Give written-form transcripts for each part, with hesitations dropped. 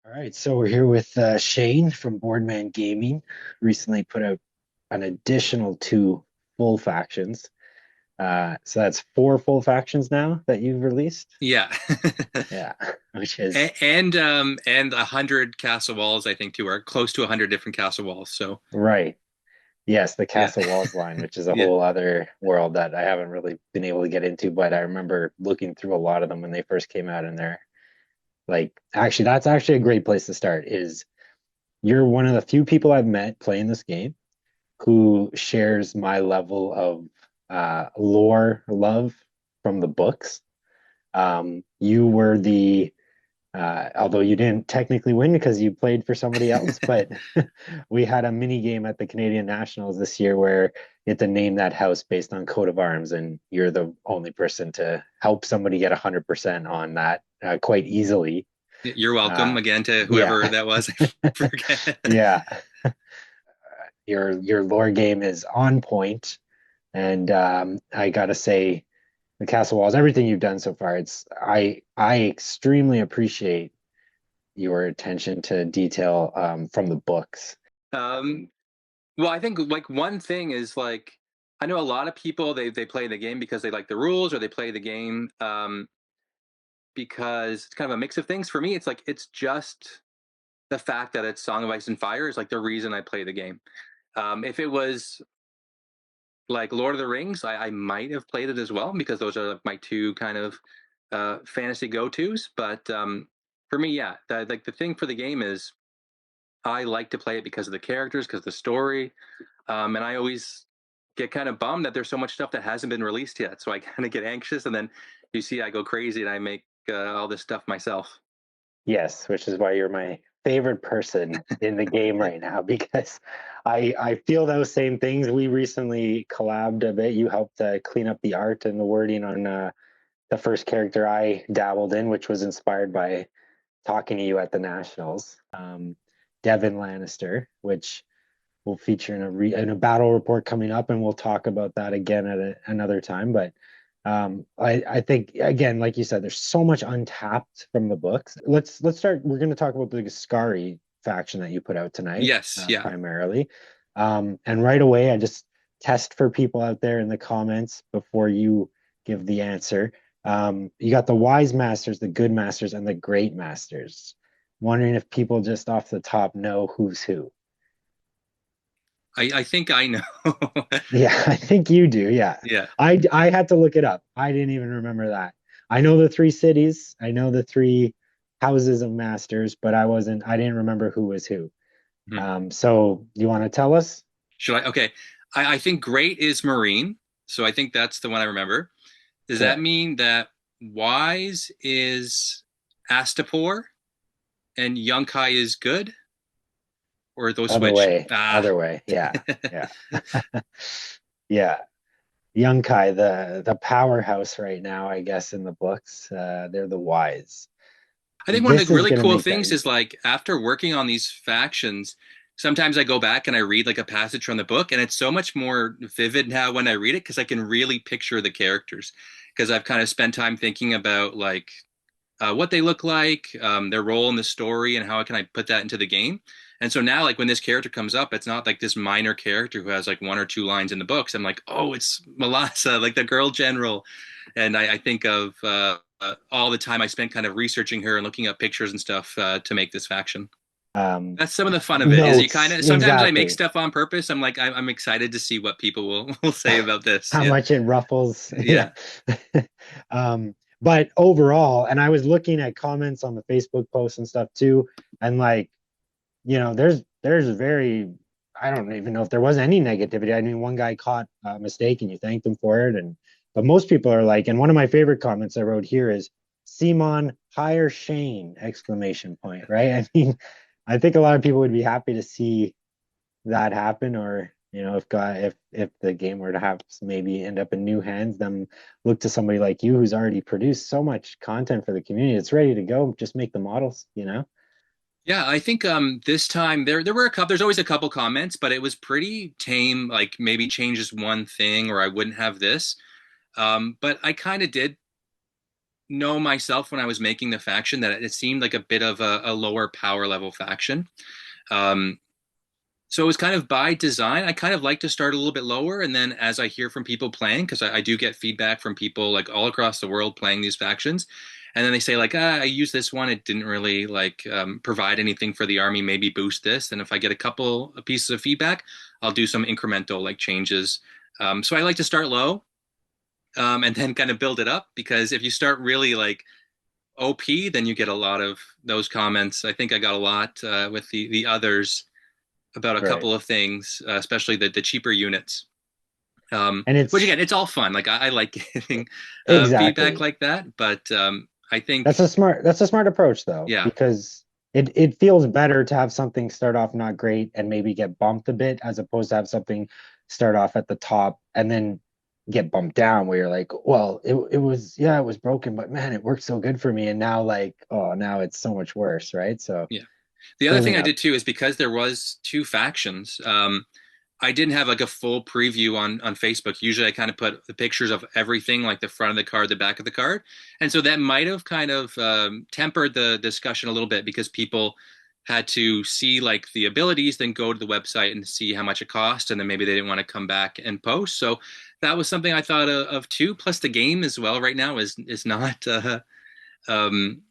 All right, so we're here with Shane from Boardman Gaming. Recently put out an additional two full factions. So that's four full factions now that you've released. Yeah. Yeah, which is And 100 castle walls, I think, too, or close to 100 different castle walls. So right. Yes, the yeah. Castle Walls line, which is a Yeah. whole other world that I haven't really been able to get into, but I remember looking through a lot of them when they first came out, and they're like, actually, that's actually a great place to start. Is you're one of the few people I've met playing this game who shares my level of lore love from the books. You were although you didn't technically win because you played for somebody else, but we had a mini game at the Canadian Nationals this year where you had to name that house based on coat of arms, and you're the only person to help somebody get 100% on that quite easily. You're welcome Uh, again to yeah, whoever that was. I forget. yeah. Your lore game is on point, and I gotta say, the Castle Walls, everything you've done so far, I extremely appreciate your attention to detail from the books. Um, well, I think like one thing is like I know a lot of people they play the game because they like the rules or they play the game because it's kind of a mix of things. For me, it's like it's just the fact that it's Song of Ice and Fire is like the reason I play the game. If it was like Lord of the Rings, I might have played it as well because those are my two kind of fantasy go-tos. But for me, yeah, like the thing for the game is I like to play it because of the characters, because of the story, and I always get kind of bummed that there's so much stuff that hasn't been released yet. So I kind of get anxious, and then you see I go crazy and I make all this stuff myself. Yes, which is why you're my favorite person in the game right now because I feel those same things. We recently collabed a bit. You helped clean up the art and the wording on the first character I dabbled in, which was inspired by talking to you at the Nationals, Devin Lannister, which will feature in a battle report coming up, and we'll talk about that again at another time. But I think again, like you said, there's so much untapped from the books. Let's start. We're going to talk about the Ghiscari faction that you put out tonight, Yes, yeah. primarily. And right away, I just test for people out there in the comments before you give the answer. You got the wise masters, the good masters, and the great masters. Wondering if people just off the top know who's who. I think I know. Yeah, I think you do. Yeah. Yeah. I had to look it up. I didn't even remember that. I know the three cities, I know the three houses of masters, but I didn't remember who was who. Hmm. So you want to tell us? Should I? Okay. I think great is Marine. So I think that's the one I remember. Does that Correct. mean that wise is Astapor and Yunkai is good? Or are those Other switched? way. Other way. Yeah. Yeah. Yeah. Young Kai, the powerhouse right now, I guess, in the books. They're the wise. I think one of This the is really gonna cool make that things is easy. like after working on these factions, sometimes I go back and I read like a passage from the book, and it's so much more vivid now when I read it because I can really picture the characters because I've kind of spent time thinking about like what they look like, their role in the story, and how can I put that into the game. And so now, like when this character comes up, it's not like this minor character who has like one or two lines in the books. I'm like, oh, it's Melassa, like the girl general, and I think of all the time I spent kind of researching her and looking up pictures and stuff to make this faction. Um, That's some of the fun of it. Is you kind Notes, of sometimes I make exactly. stuff on purpose. I'm like I'm excited to see what people will say about this. How Yeah, much it ruffles. Yeah. yeah. Um, but overall, and I was looking at comments on the Facebook posts and stuff too, and like, there's very, I don't even know if there was any negativity. I mean, one guy caught a mistake and you thanked him for it, and but most people are like, and one of my favorite comments I wrote here is Simon hire Shane exclamation point, right? I mean, I think a lot of people would be happy to see that happen, or if the game were to have maybe end up in new hands, them look to somebody like you who's already produced so much content for the community. It's ready to go. Just make the models. Yeah, I think this time there were a couple there's always a couple comments, but it was pretty tame, like maybe changes one thing or I wouldn't have this. But I kind of did know myself when I was making the faction that it seemed like a bit of a lower power level faction. Um, so it was kind of by design. I kind of like to start a little bit lower, and then as I hear from people playing, because I do get feedback from people like all across the world playing these factions, and then they say like, I use this one, it didn't really like provide anything for the army. Maybe boost this, and if I get a couple of pieces of feedback, I'll do some incremental like changes. So I like to start low, and then kind of build it up because if you start really like OP, then you get a lot of those comments. I think I got a lot with the others about a Right. couple of things, especially the cheaper units. And Which it's again, it's all fun. Like I like getting feedback exactly. like that, but I think That's a smart approach though, yeah, because it feels better to have something start off not great and maybe get bumped a bit as opposed to have something start off at the top and then get bumped down where you're like, well, it was yeah, it was broken, but man, it worked so good for me. And now like, oh, now it's so much worse, right? So yeah. The other thing building I up. did too is because there was two factions. I didn't have like a full preview on Facebook. Usually, I kind of put the pictures of everything, like the front of the card, the back of the card, and so that might have kind of tempered the discussion a little bit because people had to see like the abilities, then go to the website and see how much it cost, and then maybe they didn't want to come back and post. So that was something I thought of too. Plus, the game as well right now is not. Um,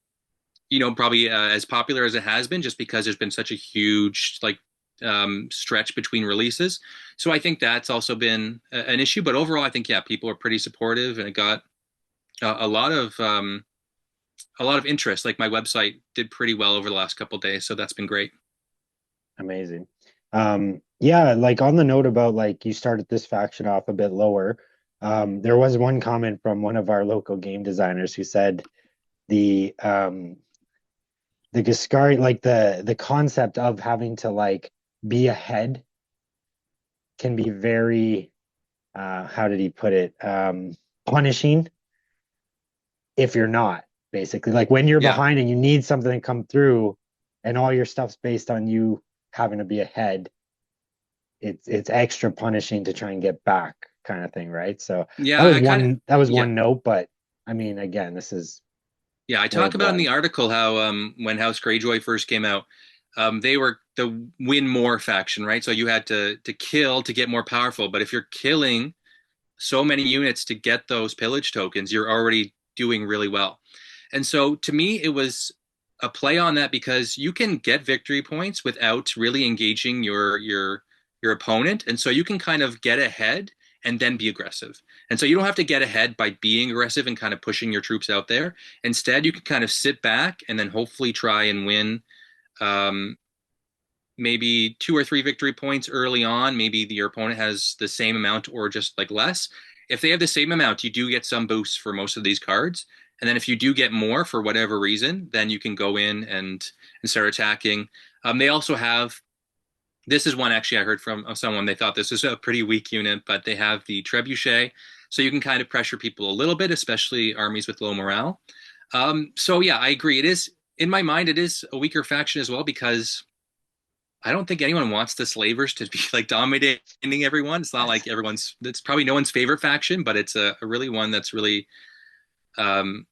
probably as popular as it has been, just because there's been such a huge like stretch between releases. So I think that's also been an issue. But overall, I think yeah, people are pretty supportive, and it got a a lot of interest. Like my website did pretty well over the last couple of days, so that's been great. Amazing. Yeah, like on the note about like you started this faction off a bit lower. There was one comment from one of our local game designers who said the the Ghiscari, like the concept of having to like be ahead can be very how did he put it? Punishing if you're not, basically. Like when you're Yeah, behind and you need something to come through and all your stuff's based on you having to be ahead, it's extra punishing to try and get back kind of thing, right? So that yeah, was I kind of yeah. one note, but I mean again, this is Yeah, I talk about in the worldwide. article how when House Greyjoy first came out, they were the win more faction, right? So you had to kill to get more powerful. But if you're killing so many units to get those pillage tokens, you're already doing really well. And so to me, it was a play on that because you can get victory points without really engaging your opponent, and so you can kind of get ahead and then be aggressive. And so you don't have to get ahead by being aggressive and kind of pushing your troops out there. Instead, you can kind of sit back and then hopefully try and win um, maybe two or three victory points early on. Maybe your opponent has the same amount or just like less. If they have the same amount, you do get some boosts for most of these cards. And then if you do get more for whatever reason, then you can go in and start attacking. They also have this is one actually I heard from someone. They thought this was a pretty weak unit, but they have the trebuchet, so you can kind of pressure people a little bit, especially armies with low morale. So yeah, I agree. It is in my mind, it is a weaker faction as well because I don't think anyone wants the slavers to be like dominating everyone. It's not like everyone's. It's probably no one's favorite faction, but it's a really one that's really um,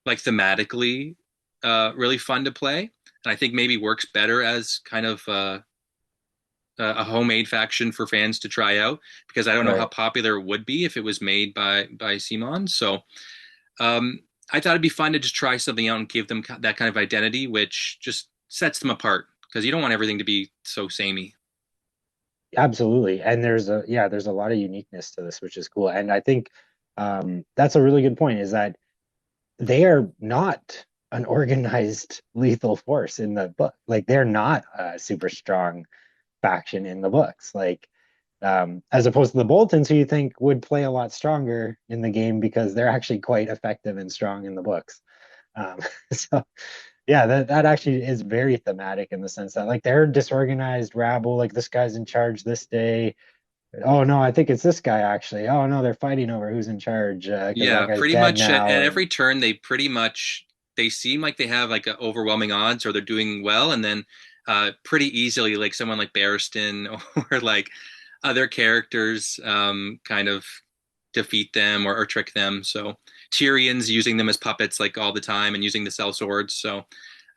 like thematically really fun to play, and I think maybe works better as kind of a homemade faction for fans to try out because I don't know how Right. popular it would be if it was made by Simon. So um, I thought it'd be fun to just try something out and give them that kind of identity, which just sets them apart because you don't want everything to be so samey. Absolutely. And there's a lot of uniqueness to this, which is cool. And I think that's a really good point is that they are not an organized lethal force in the book. Like they're not a super strong faction in the books. Like as opposed to the Boltons, who you think would play a lot stronger in the game because they're actually quite effective and strong in the books. Um, so yeah, that actually is very thematic in the sense that like they're disorganized rabble, like this guy's in charge this day. Oh no, I think it's this guy actually. Oh no, they're fighting over who's in charge because that Yeah, guy's pretty dead much now. at And every turn they pretty much they seem like they have like overwhelming odds or they're doing well, and then pretty easily like someone like Barristan or like other characters kind of defeat them or trick them. So Tyrion's using them as puppets like all the time and using the cell swords. So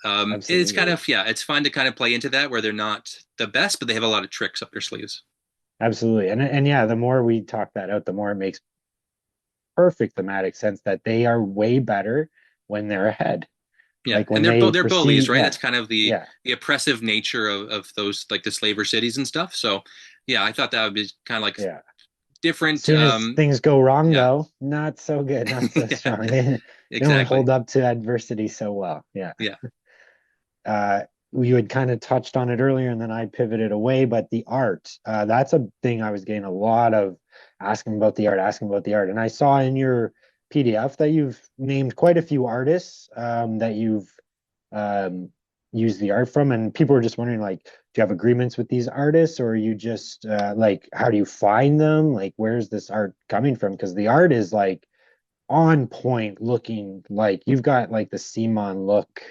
it's kind Absolutely. of, yeah, it's fun to kind of play into that where they're not the best, but they have a lot of tricks up their sleeves. Absolutely. And yeah, the more we talk that out, the more it makes perfect thematic sense that they are way better when they're ahead. Yeah, Like and when they they're bullies, foresee, right? yeah, That's kind of yeah, the oppressive nature of those like the slaver cities and stuff. So yeah, I thought that would be kind of like yeah. different. Soon as things go wrong, Yeah, though, not so good, not so yeah, strong. They don't exactly. hold up to adversity so well. Yeah. Yeah. Uh, you had kind of touched on it earlier, and then I pivoted away. But the art, that's a thing I was getting a lot of asking about the art, asking about the art. And I saw in your PDF that you've named quite a few artists that you've um, used the art from, and people were just wondering, like, do you have agreements with these artists, or are you just like, how do you find them? Like, where's this art coming from? Because the art is like on point, looking like you've got like the Simon look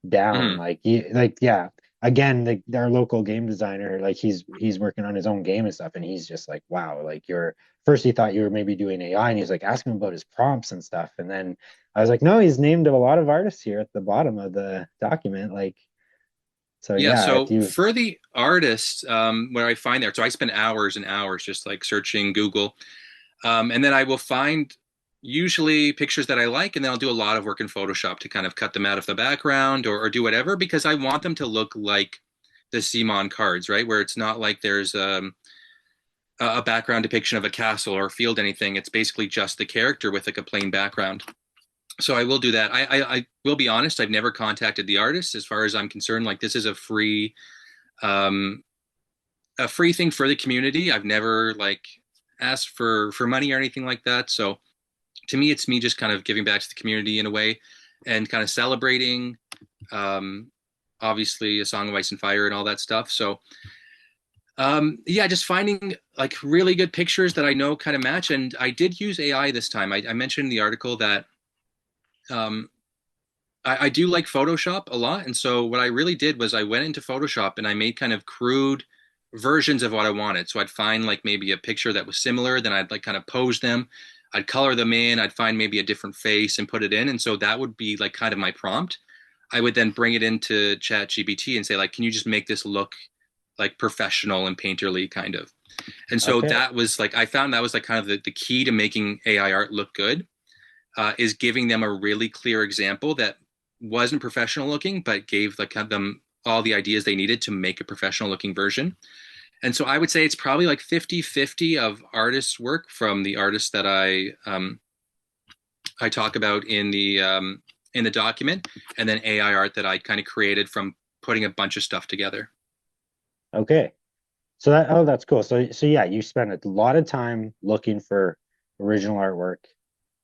down. Mhm. Like he, like yeah. Again, our local game designer, like he's working on his own game and stuff, and he's just like, wow, like you're first he thought you were maybe doing AI, and he's like asking him about his prompts and stuff, and then I was like, no, he's named a lot of artists here at the bottom of the document, like so Yeah, yeah, if so you for the artists, where I find there, so I spend hours and hours just like searching Google, and then I will find usually pictures that I like, and then I'll do a lot of work in Photoshop to kind of cut them out of the background or do whatever because I want them to look like the Simon cards, right? Where it's not like there's a background depiction of a castle or a field, anything. It's basically just the character with like a plain background. So I will do that. I will be honest. I've never contacted the artist as far as I'm concerned. Like this is um, a free thing for the community. I've never like asked for money or anything like that. So to me, it's me just kind of giving back to the community in a way and kind of celebrating, um, obviously, A Song of Ice and Fire and all that stuff. So yeah, just finding like really good pictures that I know kind of match. And I did use AI this time. I mentioned in the article that um, I do like Photoshop a lot. And so what I really did was I went into Photoshop and I made kind of crude versions of what I wanted. So I'd find like maybe a picture that was similar, then I'd like kind of pose them. I'd color them in, I'd find maybe a different face and put it in. And so that would be like kind of my prompt. I would then bring it into Chat GPT and say, like, can you just make this look like professional and painterly kind of? And so okay, that was like I found that was like kind of the key to making AI art look good, is giving them a really clear example that wasn't professional looking, but gave like them all the ideas they needed to make a professional looking version. And so I would say it's probably like 50-50 of artists' work from the artists that I talk about in the document, and then AI art that I kind of created from putting a bunch of stuff together. okay. So that oh, that's cool. So yeah, you spend a lot of time looking for original artwork.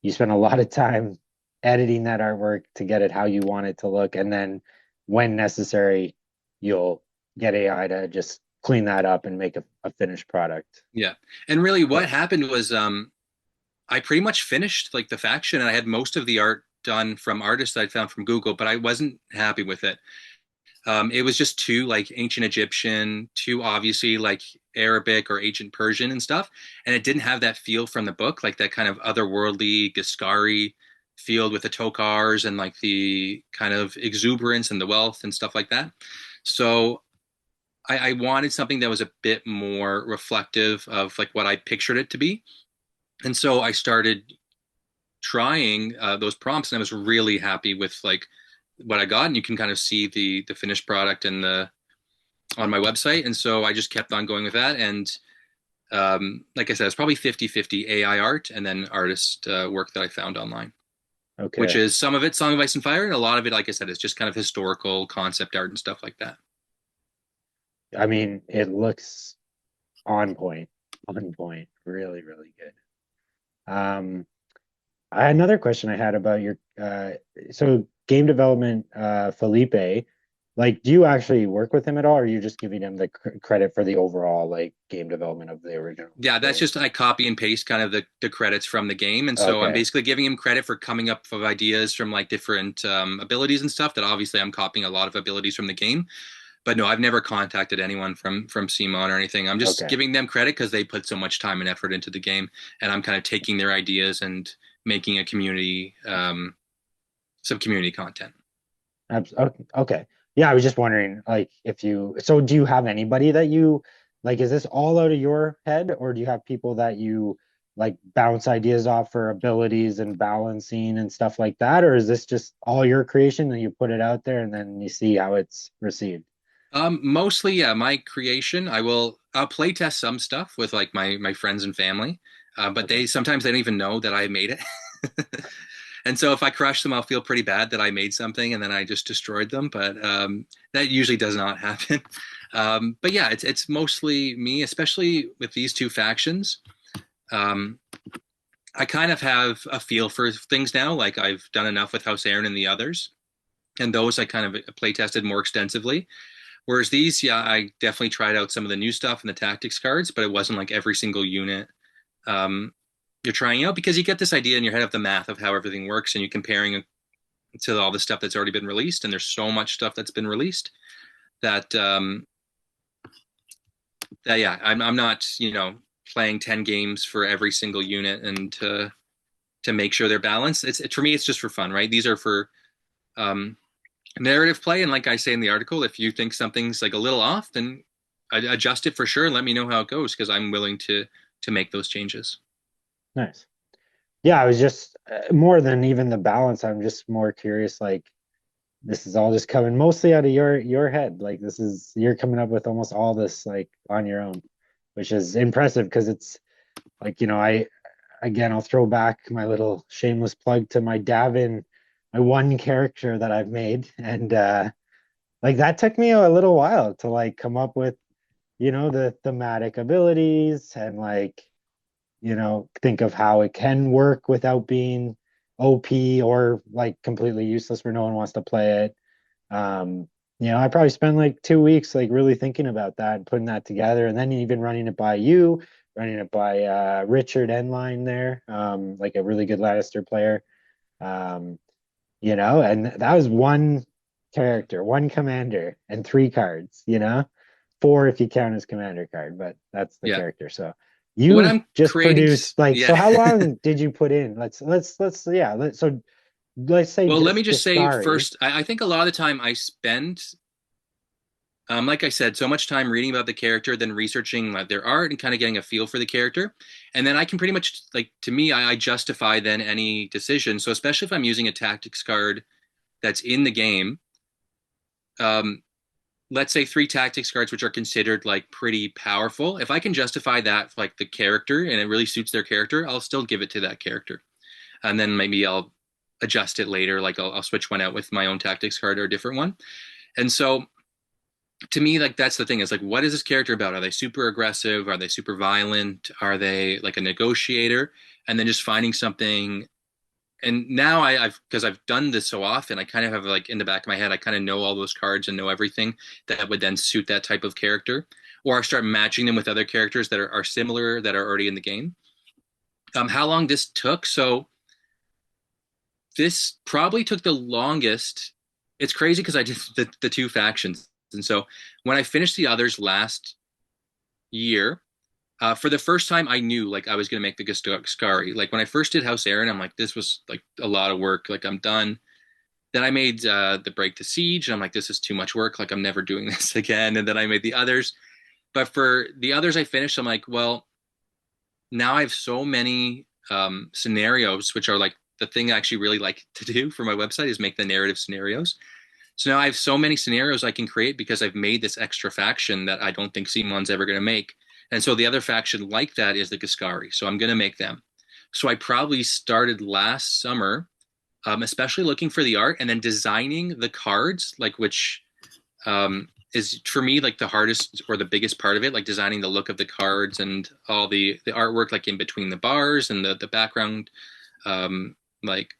You spend a lot of time editing that artwork to get it how you want it to look, and then when necessary, you'll get AI to just clean that up and make a finished product. Yeah. And really what Okay. happened was I pretty much finished like the faction and I had most of the art done from artists I'd found from Google, but I wasn't happy with it. It was just too like ancient Egyptian, too obviously like Arabic or ancient Persian and stuff. And it didn't have that feel from the book, like that kind of otherworldly Ghiscari field with the tokars and like the kind of exuberance and the wealth and stuff like that. So I wanted something that was a bit more reflective of like what I pictured it to be. And so I started trying those prompts, and I was really happy with like what I got. And you can kind of see the finished product and the on my website. And so I just kept on going with that. And like I said, it's probably 50-50 AI art and then artist work that I found online, which Okay. is some of it Song of Ice and Fire, and a lot of it, like I said, is just kind of historical concept art and stuff like that. I mean, it looks on point, really, really good. Another question I had about your so game development, Felipe, like, do you actually work with him at all, or are you just giving him the credit for the overall like game development of the original Yeah, that's game? just I copy and paste kind of the credits from the game, and so I'm Okay, basically giving him credit for coming up with ideas from like different abilities and stuff. That obviously I'm copying a lot of abilities from the game, but no, I've never contacted anyone from CMON or anything. I'm just okay, giving them credit because they put so much time and effort into the game, and I'm kind of taking their ideas and making a community, some community content. Okay. Okay. Yeah, I was just wondering, like, if you, so do you have anybody that you, like, is this all out of your head, or do you have people that you like bounce ideas off for abilities and balancing and stuff like that? Or is this just all your creation and you put it out there and then you see how it's received? Mostly, yeah, my creation. I'll play test some stuff with like my friends and family, but Okay. they sometimes they don't even know that I made it. And so if I crush them, I'll feel pretty bad that I made something and then I just destroyed them. But that usually does not happen. But yeah, it's mostly me, especially with these two factions. Um, I kind of have a feel for things now. Like I've done enough with House Aaron and the others, and those I kind of play tested more extensively. Whereas these, yeah, I definitely tried out some of the new stuff and the tactics cards, but it wasn't like every single unit um, you're trying out, because you get this idea in your head of the math of how everything works, and you're comparing it to all the stuff that's already been released. And there's so much stuff that's been released that yeah, I'm not playing 10 games for every single unit and to make sure they're balanced. For me, it's just for fun, right? These are for um, narrative play, and like I say in the article, if you think something's like a little off, then adjust it for sure and let me know how it goes, because I'm willing to make those changes. Nice. Yeah, I was just more than even the balance. I'm just more curious, like, this is all just coming mostly out of your head. Like, this is, you're coming up with almost all this like on your own, which is impressive because it's like, I, again, I'll throw back my little shameless plug to my Davin, my one character that I've made. And like that took me a little while to like come up with, the thematic abilities and like, think of how it can work without being OP or like completely useless where no one wants to play it. I probably spent like 2 weeks like really thinking about that and putting that together, and then even running it by you, running it by Richard Enline there, like a really good Lannister player. Um, and that was one character, one commander, and 3 cards. Four if you count his commander card, but that's the Yeah. character. So When you've I'm just creating, produced like, so yeah. how long did you put in? Yeah, so let's say Well, let me just just say Ghiscari. first, I think a lot of the time I spend, like I said, so much time reading about the character, then researching their art and kind of getting a feel for the character. And then I can pretty much, like, to me, I justify then any decision. So, especially if I'm using a tactics card that's in the game, um, let's say 3 tactics cards, which are considered like pretty powerful. If I can justify that, like the character, and it really suits their character, I'll still give it to that character. And then maybe I'll adjust it later. Like I'll switch one out with my own tactics card or a different one. And so to me, like that's the thing, is like, what is this character about? Are they super aggressive? Are they super violent? Are they like a negotiator? And then just finding something. And now I've because I've done this so often, I kind of have like in the back of my head, I kind of know all those cards and know everything that would then suit that type of character. Or I start matching them with other characters that are similar, that are already in the game. How long this took? So this probably took the longest. It's crazy because I did the 2 factions. And so when I finished the others last year, for the first time, I knew like I was going to make the Ghiscari. Like when I first did House Aaron, I'm like, this was like a lot of work. Like I'm done. Then I made the Break the Siege, and I'm like, this is too much work. Like I'm never doing this again. And then I made the others. But for the others I finished, I'm like, well, now I have so many scenarios, which are like the thing I actually really like to do for my website is make the narrative scenarios. So now I have so many scenarios I can create because I've made this extra faction that I don't think Simon's ever going to make. And so the other faction like that is the Ghiscari. So I'm going to make them. So I probably started last summer, especially looking for the art and then designing the cards, like which is for me like the hardest or the biggest part of it, like designing the look of the cards and all the artwork, like in between the bars and the background, like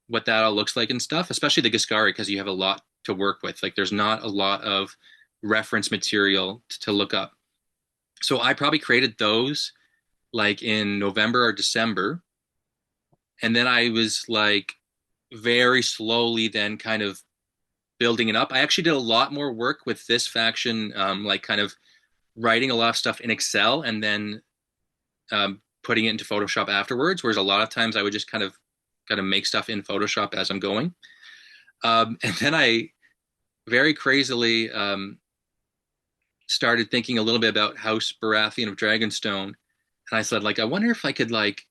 what that all looks like and stuff, especially the Ghiscari, because you have a lot to work with. Like there's not a lot of reference material to look up. So I probably created those like in November or December. And then I was like very slowly then kind of building it up. I actually did a lot more work with this faction, like kind of writing a lot of stuff in Excel and then putting it into Photoshop afterwards. Whereas a lot of times I would just kind of kind of make stuff in Photoshop as I'm going. And then I very crazily started thinking a little bit about House Baratheon of Dragonstone, and I said, like, I wonder if I could like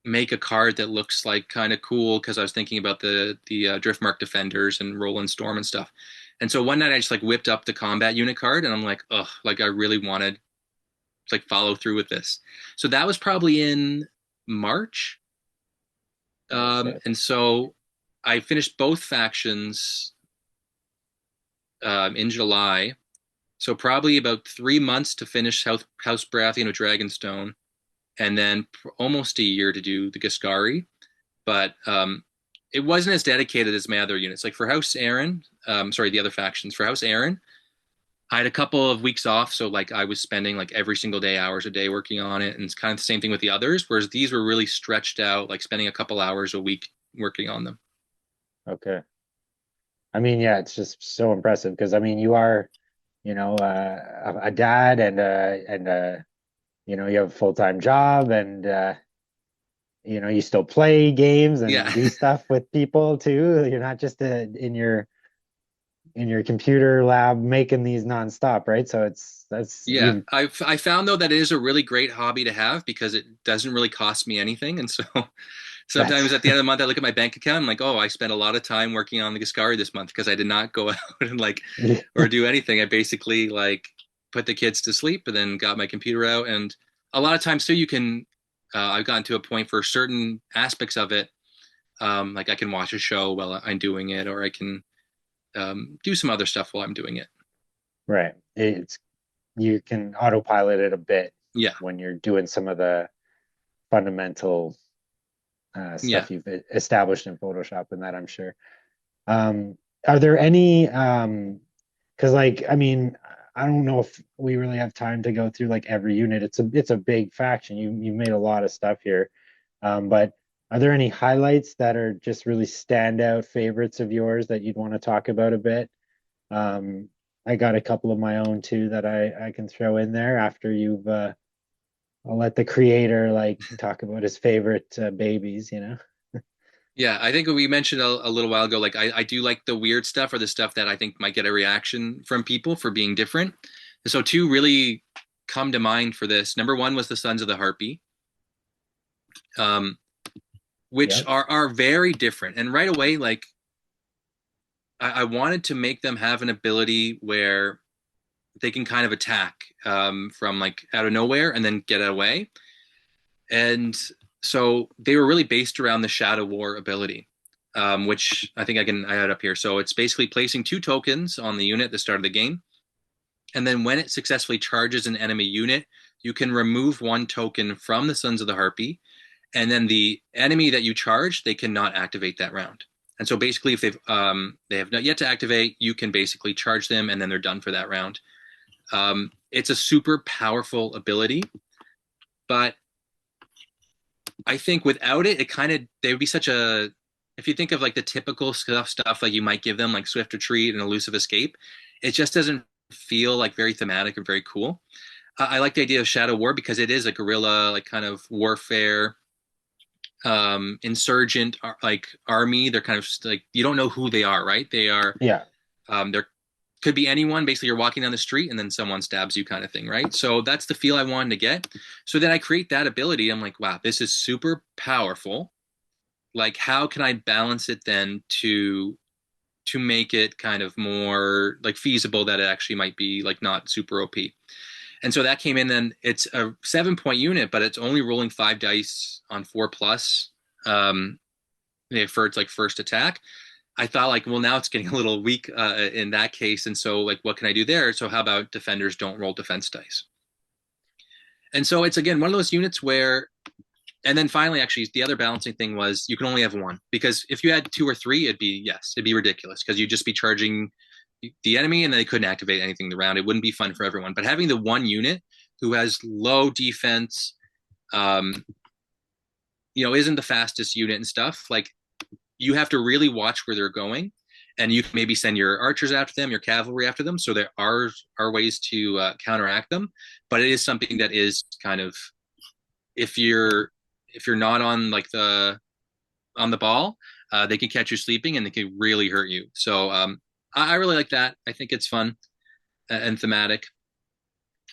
make a card that looks like kind of cool because I was thinking about the Driftmark Defenders and Roland Storm and stuff. And so one night I just like whipped up the combat unit card, and I'm like, oh, like I really wanted to like follow through with this. So that was probably in March. Oh shit. And so I finished both factions in July. So probably about 3 months to finish House Baratheon of Dragonstone, and then almost a year to do the Ghiscari. But it wasn't as dedicated as my other units. Like for House Aaron, sorry, the other factions. For House Aaron, I had a couple of weeks off, so like I was spending like every single day, hours a day working on it, and it's kind of the same thing with the others. Whereas these were really stretched out, like spending a couple hours a week working on them. Okay. I mean, yeah, it's just so impressive because I mean, you are, a dad and you have a full-time job and you still play games and Yeah, do stuff with people too. You're not just in your computer lab making these nonstop, right? So that's yeah. you. I found though that it is a really great hobby to have because it doesn't really cost me anything, and so That's sometimes at the end of the month I look at my bank account. I'm like, oh, I spent a lot of time working on the Ghiscari this month because I did not go out and like or do anything. I basically like put the kids to sleep and then got my computer out. And a lot of times too, you can. I've gotten to a point for certain aspects of it, like I can watch a show while I'm doing it, or I can do some other stuff while I'm doing it. right. It's you can autopilot it a bit Yeah, when you're doing some of the fundamental yeah. stuff you've established in Photoshop and that I'm sure. Um, are there any because like I mean I don't know if we really have time to go through like every unit. It's a big faction. You made a lot of stuff here. But are there any highlights that are just really standout favorites of yours that you'd want to talk about a bit? Um, I got a couple of my own too that I can throw in there after you've I'll let the creator like talk about his favorite babies. Yeah, I think we mentioned a little while ago, like I do like the weird stuff or the stuff that I think might get a reaction from people for being different. So two really come to mind for this. Number one was the Sons of the Harpy, um, which Yep. are very different. And right away, like I wanted to make them have an ability where they can kind of attack from like out of nowhere and then get away. And so they were really based around the Shadow War ability, which I think I had up here. So it's basically placing 2 tokens on the unit at the start of the game, and then when it successfully charges an enemy unit, you can remove 1 token from the Sons of the Harpy, and then the enemy that you charge, they cannot activate that round. And so basically, if they have not yet to activate, you can basically charge them, and then they're done for that round. It's a super powerful ability, but I think without it, it kind of they would be such a. If you think of like the typical stuff like you might give them like swift retreat and elusive escape, it just doesn't feel like very thematic or very cool. I like the idea of Shadow War because it is a guerrilla like kind of warfare, insurgent like army. They're kind of like you don't know who they are, right? They are Yeah. there could be anyone. Basically, you're walking down the street and then someone stabs you, kind of thing, right? So that's the feel I wanted to get. So then I create that ability. I'm like, wow, this is super powerful. Like, how can I balance it then to make it kind of more like feasible that it actually might be like not super OP? And so that came in. Then it's a 7 point unit, but it's only rolling 5 dice on 4+. Um, for its like first attack. I thought like, well, now it's getting a little weak in that case, and so like, what can I do there? So how about defenders don't roll defense dice? And so it's again one of those units where, and then finally, actually, the other balancing thing was you can only have one because if you had 2 or 3, it'd be ridiculous because you'd just be charging the enemy and they couldn't activate anything in the round. It wouldn't be fun for everyone. But having the one unit who has low defense, um, isn't the fastest unit and stuff, like you have to really watch where they're going, and you can maybe send your archers after them, your cavalry after them. So there are ways to counteract them, but it is something that is kind of if you're not on like the on the ball, they can catch you sleeping and they can really hurt you. So I really like that. I think it's fun and thematic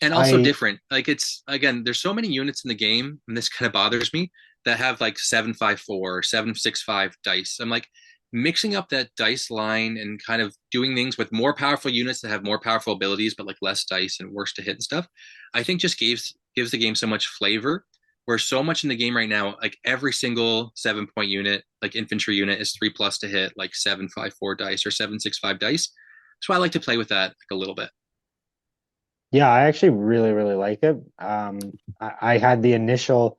and also I different. Like it's again, there's so many units in the game, and this kind of bothers me that have like 754 or 765 dice. I'm like mixing up that dice line and kind of doing things with more powerful units that have more powerful abilities, but like less dice and worse to hit and stuff. I think just gives the game so much flavor. Where so much in the game right now, like every single 7 point unit, like infantry unit, is 3+ to hit, like 754 dice or 765 dice. So I like to play with that like a little bit. Yeah, I actually really, really like it. I had the initial,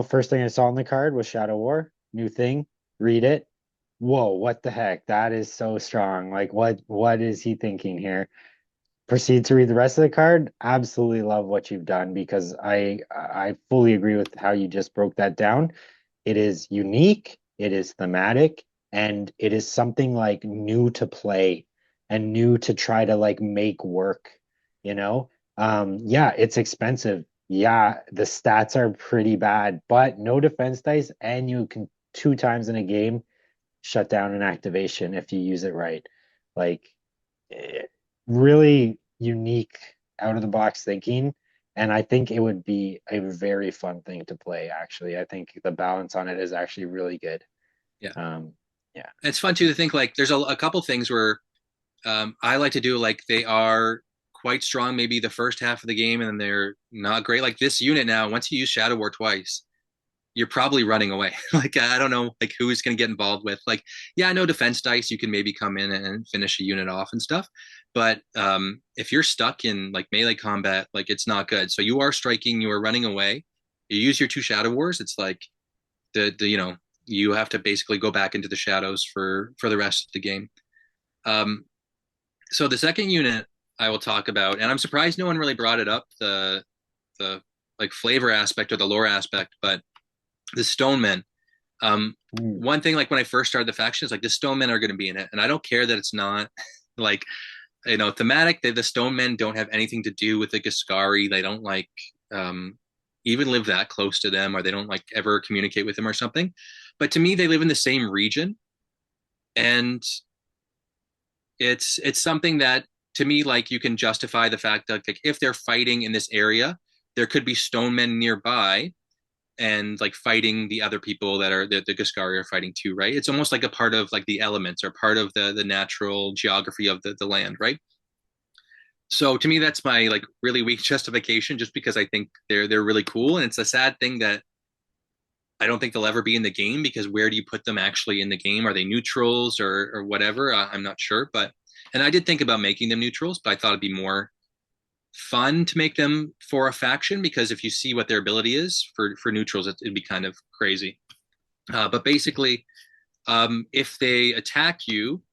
first thing I saw on the card was Shadow War, new thing, read it. Whoa, what the heck? That is so strong. Like what is he thinking here? Proceed to read the rest of the card. Absolutely love what you've done because I fully agree with how you just broke that down. It is unique, it is thematic, and it is something like new to play and new to try to like make work, you know? Yeah, it's expensive. Yeah, the stats are pretty bad, but no defense dice, and you can 2 times in a game shut down an activation if you use it right. Like eh, really unique out of the box thinking. And I think it would be a very fun thing to play, actually. I think the balance on it is actually really good. Yeah. Um, yeah, It's fun that's too to think like there's a couple things where I like to do like they are quite strong maybe the first half of the game and then they're not great. Like this unit now, once you use Shadow War twice, you're probably running away. Like I don't know like who is going to get involved with. Like yeah, I know defense dice you can maybe come in and finish a unit off and stuff, but if you're stuck in like melee combat, like it's not good. So you are striking, you are running away. You use your 2 Shadow Wars. It's like the you have to basically go back into the shadows for the rest of the game. Um, so the second unit I will talk about, and I'm surprised no one really brought it up, the like flavor aspect or the lore aspect, but the Stonemen. Um, mm, one thing like when I first started the faction is like the Stonemen are going to be in it, and I don't care that it's not like thematic. The Stonemen don't have anything to do with the Ghiscari. They don't like um, even live that close to them, or they don't like ever communicate with them or something. But to me, they live in the same region, and it's something that to me like you can justify the fact that like if they're fighting in this area there could be stone men nearby and like fighting the other people that are the Ghiscari are fighting too, right? It's almost like a part of like the elements or part of the natural geography of the land, right? So to me that's my like really weak justification just because I think they're really cool and it's a sad thing that I don't think they'll ever be in the game because where do you put them actually in the game? Are they neutrals or whatever? I'm not sure, but and I did think about making them neutrals, but I thought it'd be more fun to make them for a faction because if you see what their ability is for neutrals, it'd be kind of crazy. But basically, if they attack you,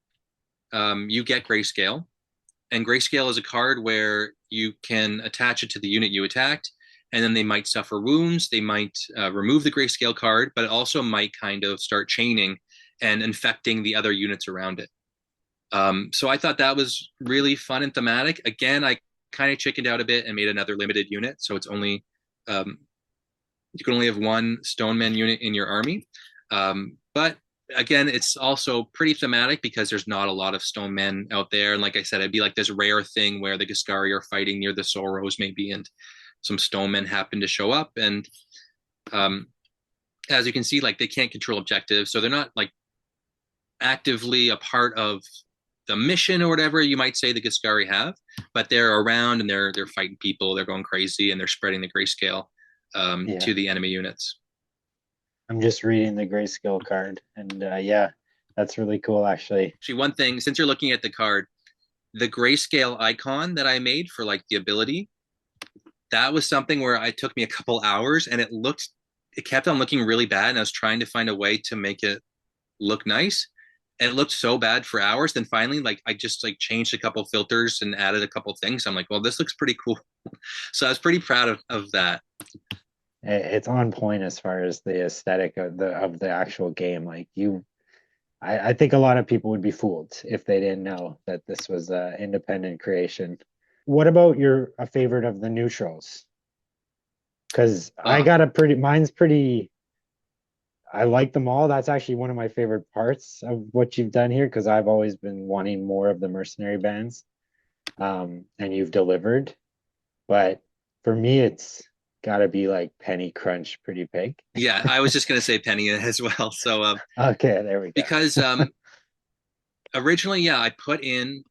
you get grayscale, and grayscale is a card where you can attach it to the unit you attacked, and then they might suffer wounds. They might remove the grayscale card, but it also might kind of start chaining and infecting the other units around it. So I thought that was really fun and thematic. Again, I kind of chickened out a bit and made another limited unit, so it's only um, you can only have one Stoneman unit in your army. But again, it's also pretty thematic because there's not a lot of stone men out there. And like I said, it'd be like this rare thing where the Ghiscari are fighting near the Soros, maybe, and some stone men happen to show up. And um, as you can see, like they can't control objectives, so they're not like actively a part of the mission or whatever you might say the Ghiscari have, but they're around and they're fighting people, they're going crazy, and they're spreading the grayscale yeah. to the enemy units. I'm just reading the grayscale card, and yeah, that's really cool, actually. Actually, one thing, since you're looking at the card, the grayscale icon that I made for like the ability, that was something where it took me a couple hours and it kept on looking really bad. And I was trying to find a way to make it look nice. And it looked so bad for hours. Then finally, like I just like changed a couple filters and added a couple things. I'm like, well, this looks pretty cool. So I was pretty proud of that. It's on point as far as the aesthetic of the actual game. Like I think a lot of people would be fooled if they didn't know that this was an independent creation. What about a favorite of the neutrals? Because I Uh, got a pretty, mine's pretty. I like them all. That's actually one of my favorite parts of what you've done here because I've always been wanting more of the mercenary bands. And you've delivered. But for me, it's got to be like Penny Crunch Pretty Pig. Yeah, I was just gonna say Penny as well. So Okay, there we go. because originally, yeah, I put in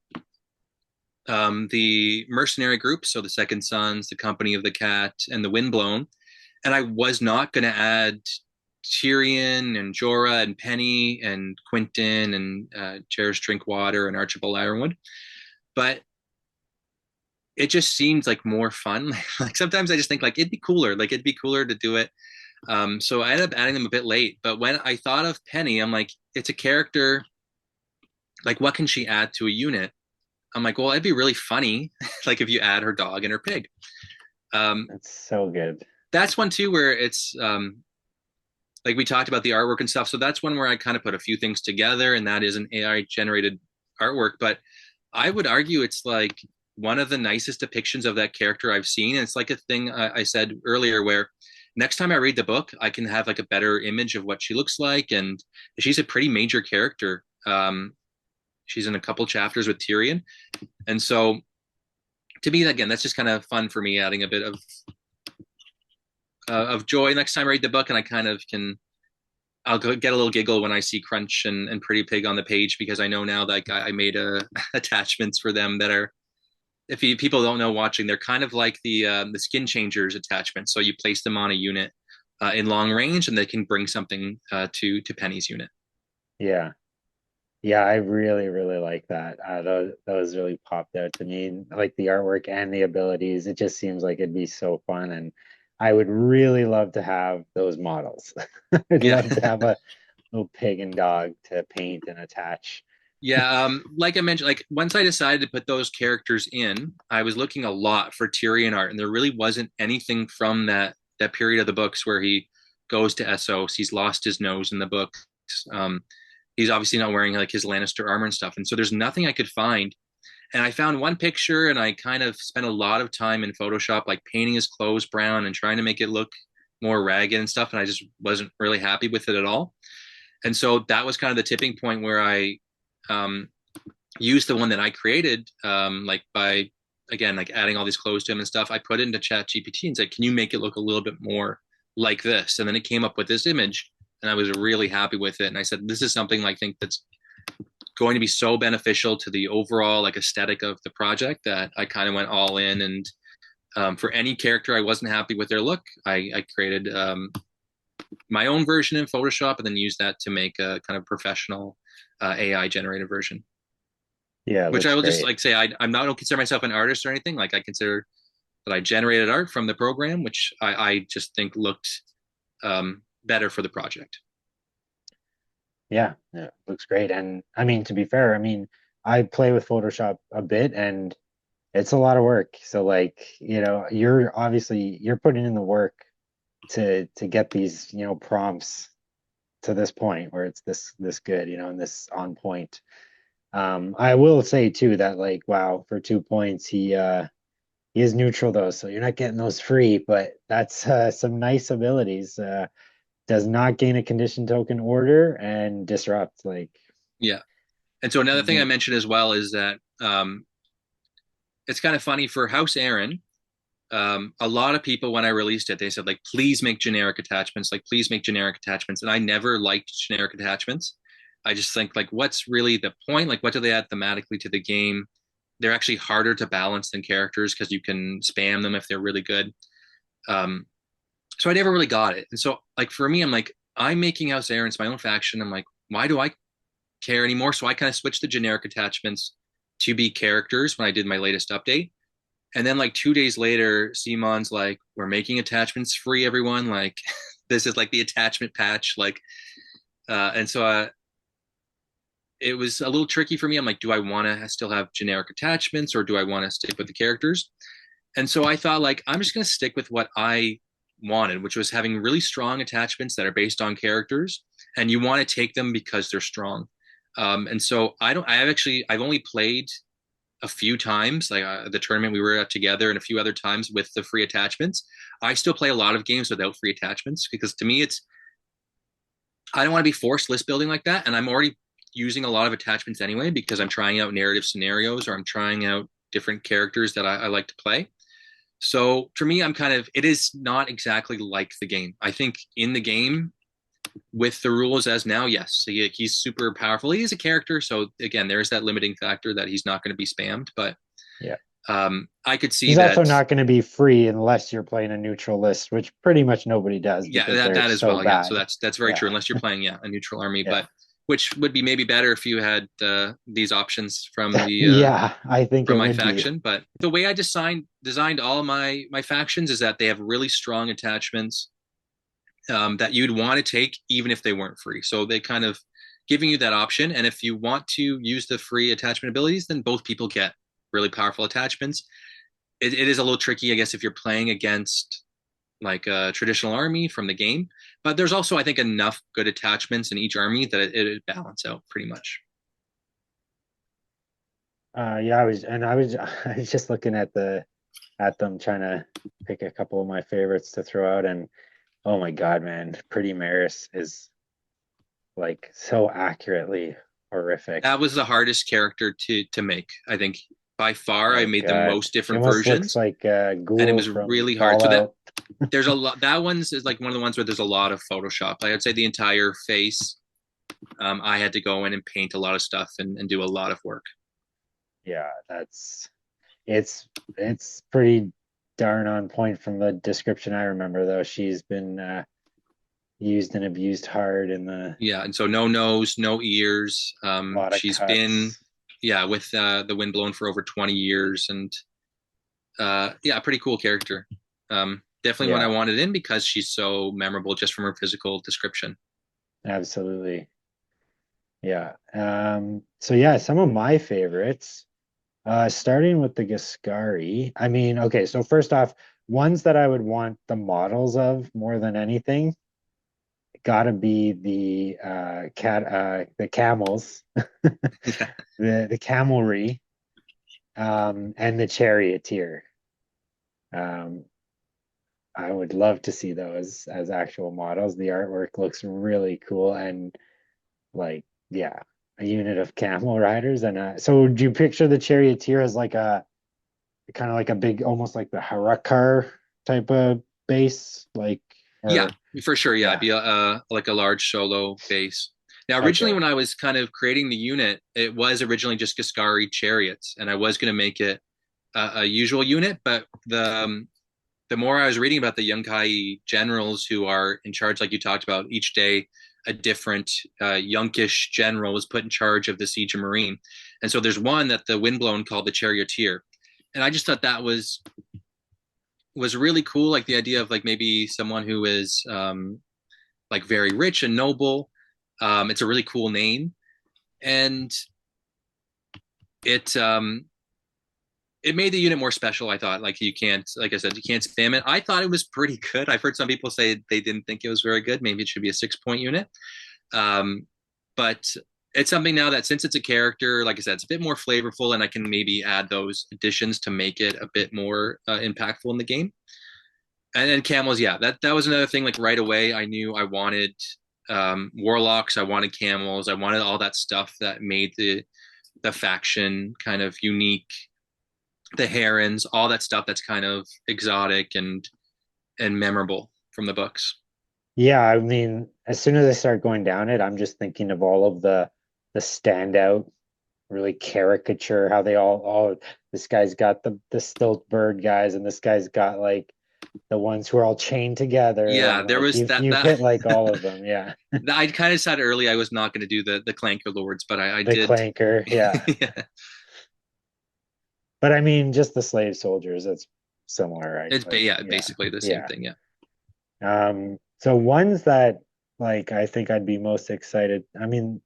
the mercenary group, so the Second Sons, the Company of the Cat, and the Windblown, and I was not going to add Tyrion and Jorah and Penny and Quentin and Cherish Drinkwater and Archibald Ironwood, but it just seems like more fun. Like sometimes I just think like it'd be cooler to do it. So I ended up adding them a bit late. But when I thought of Penny, I'm like, it's a character. Like, what can she add to a unit? I'm like, well, it'd be really funny, like if you add her dog and her pig. That's so good. That's one too where it's like we talked about the artwork and stuff. So that's one where I kind of put a few things together, and that is an AI generated artwork. But I would argue it's like one of the nicest depictions of that character I've seen. And it's like a thing I said earlier where next time I read the book, I can have like a better image of what she looks like. And she's a pretty major character. She's in a couple chapters with Tyrion. And so to me, again, that's just kind of fun for me, adding a bit of joy next time I read the book. And I kind of I'll get a little giggle when I see Crunch and Pretty Pig on the page, because I know now that I made attachments for them that are, if people don't know watching, they're kind of like the skin changers attachment. So you place them on a unit in long range, and they can bring something to Penny's unit. Yeah. Yeah, I really, really like that. Those really popped out to me. Like the artwork and the abilities. It just seems like it'd be so fun. And I would really love to have those models. I'd Yeah. love to have a little pig and dog to paint and attach. Yeah, like I mentioned, like once I decided to put those characters in, I was looking a lot for Tyrion art, and there really wasn't anything from that period of the books where he goes to Essos. He's lost his nose in the books. He's obviously not wearing like his Lannister armor and stuff, and so there's nothing I could find. And I found one picture, and I kind of spent a lot of time in Photoshop, like painting his clothes brown and trying to make it look more ragged and stuff, and I just wasn't really happy with it at all. And so that was kind of the tipping point where I um, use the one that I created, like by again like adding all these clothes to him and stuff. I put it into Chat GPT and said, "Can you make it look a little bit more like this?" And then it came up with this image, and I was really happy with it. And I said, "This is something I think that's going to be so beneficial to the overall like aesthetic of the project that I kind of went all in." And for any character I wasn't happy with their look, I created my own version in Photoshop and then used that to make a kind of professional AI generated version. Yeah, it Which I looks will just great. like say I don't consider myself an artist or anything. Like I consider that I generated art from the program, which I just think looked better for the project. Yeah, yeah, looks great. And I mean, to be fair, I mean, I play with Photoshop a bit and it's a lot of work. So like, you're obviously you're putting in the work to get these, prompts to this point where it's this good, and this on point. I will say too that like, wow, for 2 points, he is neutral though, so you're not getting those free, but that's some nice abilities. Does not gain a condition token order and disrupt. Like, Yeah. And so another thing I you, mentioned as well is that it's kind of funny for House Aaron. A lot of people, when I released it, they said like, please make generic attachments, like please make generic attachments. And I never liked generic attachments. I just think like, what's really the point? Like, what do they add thematically to the game? They're actually harder to balance than characters because you can spam them if they're really good. Um, so I never really got it. And so like for me, I'm like, I'm making House Aaron's my own faction. I'm like, why do I care anymore? So I kind of switched the generic attachments to be characters when I did my latest update. And then like 2 days later, Simon's like, we're making attachments free, everyone. Like this is like the attachment patch. Like, and so it was a little tricky for me. I'm like, do I want to still have generic attachments or do I want to stick with the characters? And so I thought like, I'm just going to stick with what I wanted, which was having really strong attachments that are based on characters. And you want to take them because they're strong. And so I've only played a few times, like the tournament we were at together and a few other times with the free attachments. I still play a lot of games without free attachments because to me, I don't want to be forced list building like that, and I'm already using a lot of attachments anyway because I'm trying out narrative scenarios or I'm trying out different characters that I like to play. So for me, I'm kind of, it is not exactly like the game. I think in the game, with the rules as now, yes, he's super powerful. He is a character, so again, there's that limiting factor that he's not going to be spammed. But Yeah. I could see He's also that. not going to be free unless you're playing a neutral list, which pretty much nobody does Yeah, because that they're that as so well. Yeah, so bad. that's very true. Yeah. Unless you're playing, yeah, a neutral army, Yeah. but which would be maybe better if you had these options from the Yeah, I think from it my would be. faction. But the way I designed all my factions is that they have really strong attachments that you'd want to take even if they weren't free. So they kind of giving you that option. And if you want to use the free attachment abilities, then both people get really powerful attachments. It is a little tricky, I guess, if you're playing against like a traditional army from the game. But there's also, I think, enough good attachments in each army that it balance out pretty much. Yeah, I was just looking at them trying to pick a couple of my favorites to throw out, and oh my God, man, Pretty Maris is like so accurately horrific. That was the hardest character to make. I think by far I Oh made the God, most she different almost looks versions, like and it Ghoul was from really hard. So that Fallout. there's a lot. That one's is like one of the ones where there's a lot of Photoshop. I would say the entire face. I had to go in and paint a lot of stuff and do a lot of work. Yeah, it's it's pretty darn on point from the description I remember though. She's been used and abused hard in the Yeah, and so no nose, no ears. lot of She's been, cuts. yeah, with the wind blown for over 20 years, and yeah, pretty cool character. Definitely one I Yeah, wanted in because she's so memorable just from her physical description. absolutely. Yeah. So yeah, some of my favorites, starting with the Ghiscari. I mean, okay, so first off, ones that I would want the models of more than anything, gotta be the camels, Yeah, the camelry, and the charioteer. Um, I would love to see those as actual models. The artwork looks really cool and like yeah, a unit of camel riders. And so do you picture the charioteer as like a kind of like a big, almost like the Harakar type of base, like yeah, or for sure. Yeah, it'd yeah, be like a large solo base. Now, originally, okay, when I was kind of creating the unit, it was originally just Ghiscari chariots, and I was going to make it a usual unit. But the more I was reading about the Yunkai generals who are in charge, like you talked about, each day a different Yunkish general was put in charge of the siege of Marine. And so there's one that the Windblown called the Charioteer. And I just thought that was really cool, like the idea of like maybe someone who is like very rich and noble. It's a really cool name, and it it made the unit more special. I thought, like you can't, like I said, you can't spam it. I thought it was pretty good. I've heard some people say they didn't think it was very good. Maybe it should be a 6 point unit. Um, but it's something now that since it's a character, like I said, it's a bit more flavorful, and I can maybe add those additions to make it a bit more impactful in the game. And then camels, yeah, that was another thing. Like right away, I knew I wanted warlocks, I wanted camels, I wanted all that stuff that made the faction kind of unique, the herons, all that stuff that's kind of exotic and memorable from the books. yeah. I mean, as soon as I start going down it, I'm just thinking of all of the standout, really caricature how they all this guy's got the stilt bird guys, and this guy's got like the ones who are all chained together, Yeah, and there like was you've that hit like all of them, yeah. I kind of said early I was not going to do the clanker lords, but I The did. clanker, yeah. Yeah. But I mean, just the slave soldiers, it's similar, right? It's Like, yeah, yeah, basically the same yeah. thing. Yeah. So ones that like I think I'd be most excited. I mean,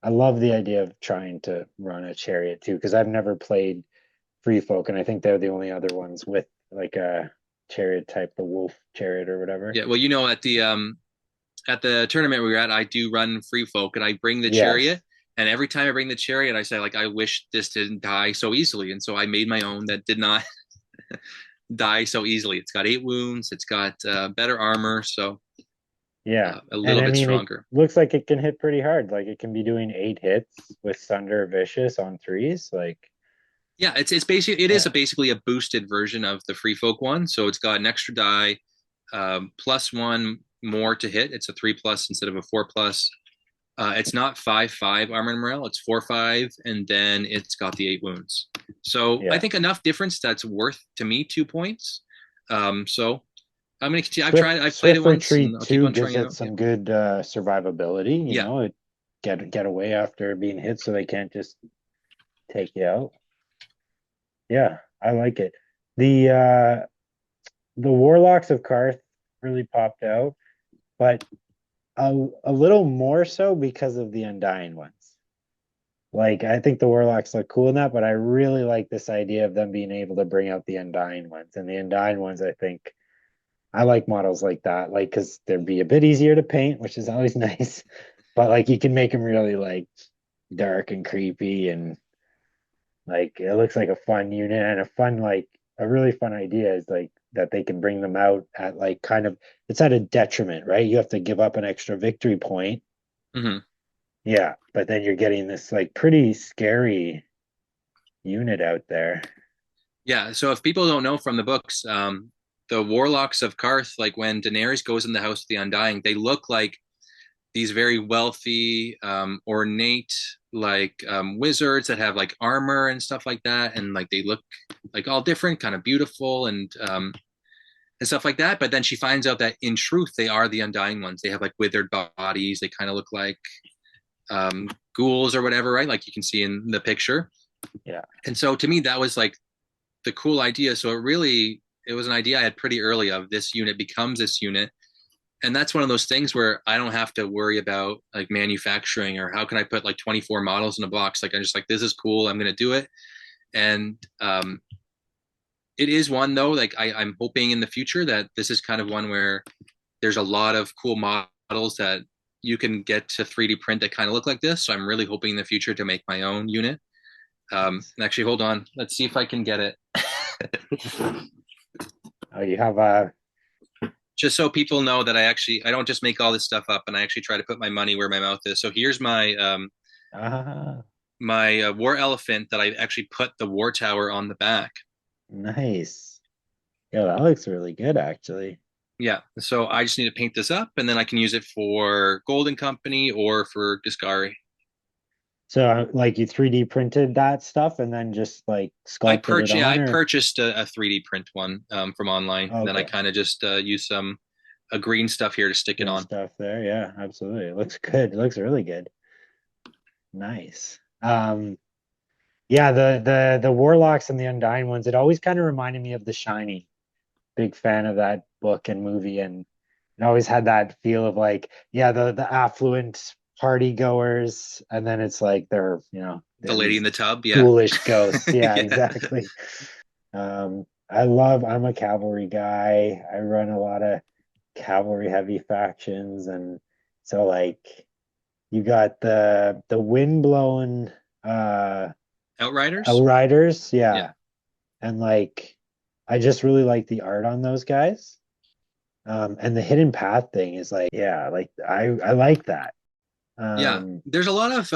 I love the idea of trying to run a chariot too, because I've never played Free Folk, and I think they're the only other ones with like a chariot type, the wolf chariot or whatever. Yeah. Well, at the tournament we were at, I do run free folk and I bring the Yes. chariot. And every time I bring the chariot, I say like I wish this didn't die so easily. And so I made my own that did not die so easily. It's got 8 wounds. It's got better armor. So Yeah. a And little I bit mean, it stronger. looks like it can hit pretty hard. Like it can be doing 8 hits with Thunder Vicious on threes. Like, Yeah, it's basically it is yeah, basically a boosted version of the Free Folk one. So it's got an extra die, plus one more to hit. It's a 3+ instead of a 4+. It's not 5/5 armor and morale. It's 4/5, and then it's got the 8 wounds. So I yeah. think enough difference that's worth to me 2 points. So I'm gonna continue. I've played it Swift once, and Retreat I'll keep 2 on trying gives it it out. Yeah, some good survivability, yeah, it get away after being hit so they can't just take you out. Yeah, I like it. The Warlocks of Karth really popped out, but a little more so because of the Undying ones. Like I think the Warlocks look cool in that, but I really like this idea of them being able to bring out the Undying ones. And the Undying ones, I think I like models like that, like because they'd be a bit easier to paint, which is always nice. But like you can make them really like dark and creepy, and like it looks like a fun unit and a fun like a really fun idea is like that they can bring them out at like kind of it's at a detriment, right? You have to give up an extra victory point. hmm Yeah, but then you're getting this like pretty scary unit out there. yeah. So if people don't know from the books, the Warlocks of Karth, like when Daenerys goes in the House of the Undying, they look like these very wealthy, ornate, like wizards that have like armor and stuff like that, and like they look like all different, kind of beautiful and stuff like that. But then she finds out that in truth they are the Undying ones. They have like withered bodies. They kind of look like ghouls or whatever, right? Like you can see in the picture. Yeah. And so to me, that was like the cool idea. So it was an idea I had pretty early of this unit becomes this unit, and that's one of those things where I don't have to worry about like manufacturing or how can I put like 24 models in a box. Like I'm just like, this is cool, I'm gonna do it. And it is one though, like I'm hoping in the future that this is kind of one where there's a lot of cool models that you can get to 3D print that kind of look like this. So I'm really hoping in the future to make my own unit. And actually, hold on, let's see if I can get it. Oh, you have a Just so people know that I don't just make all this stuff up, and I actually try to put my money where my mouth is. So here's ah, my war elephant that I actually put the war tower on the back. nice. Yeah, that looks really good actually. Yeah, so I just need to paint this up, and then I can use it for Golden Company or for Ghiscari. So like you 3D printed that stuff and then just like sculpted it I on or purchased a 3D print one from online, and then I okay. kind of just use some a green stuff here to stick it Green on. stuff there. Yeah, absolutely. It looks good. It looks really good. Nice. Yeah, the Warlocks and the Undying ones, it always kind of reminded me of The Shining. Big fan of that book and movie, and it always had that feel of like, yeah, the affluent party goers, and then it's like The they're lady in these the tub, yeah, ghoulish ghosts. Yeah, yeah. exactly. I'm a cavalry guy. I run a lot of cavalry heavy factions, and so like you got the windblown Outriders, outriders, yeah. yeah. And like I just really like the art on those guys. And the hidden path thing is like, yeah, like I like that. Yeah, Um, there's a lot of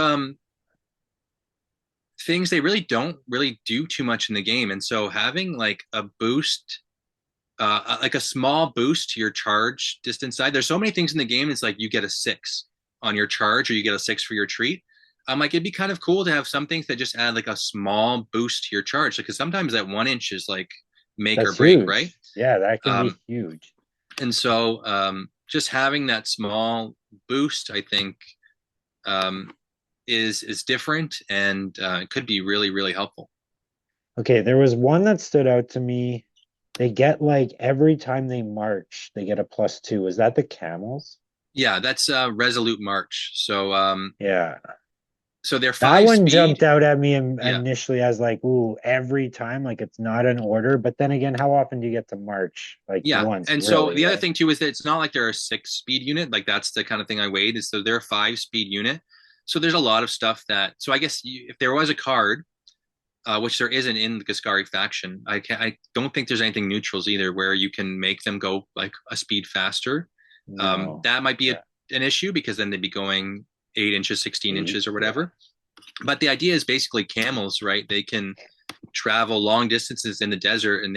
things they really don't really do too much in the game, and so having like a boost, like a small boost to your charge distance side. There's so many things in the game. It's like you get a 6 on your charge, or you get a 6 for your treat. Like it'd be kind of cool to have some things that just add like a small boost to your charge, because sometimes that 1 inch is like make or that's break, right? huge. Yeah, that can be Um, huge. and so just having that small boost, I think, um, is different and could be really really helpful. Okay, there was one that stood out to me. They get like every time they march, they get a +2. Is that the camels? Yeah, that's resolute march. So Yeah. so they're That five one speed. jumped out at me Yeah, initially as like, ooh, every time, like it's not an order. But then again, how often do you get to march? Like yeah. once, And so really, the other right? thing too is that it's not like they're a 6 speed unit. Like that's the kind of thing I weighed. Is so they're a 5 speed unit. So there's a lot of stuff that. So I guess if there was a card, which there isn't in the Ghiscari faction, I don't think there's anything neutrals either where you can make them go like a speed faster. No. That might be Yeah. an issue because then they'd be going 8 inches, 16 Eight. inches or Yeah. whatever. But the idea is basically camels, right? They can travel long distances in the desert, and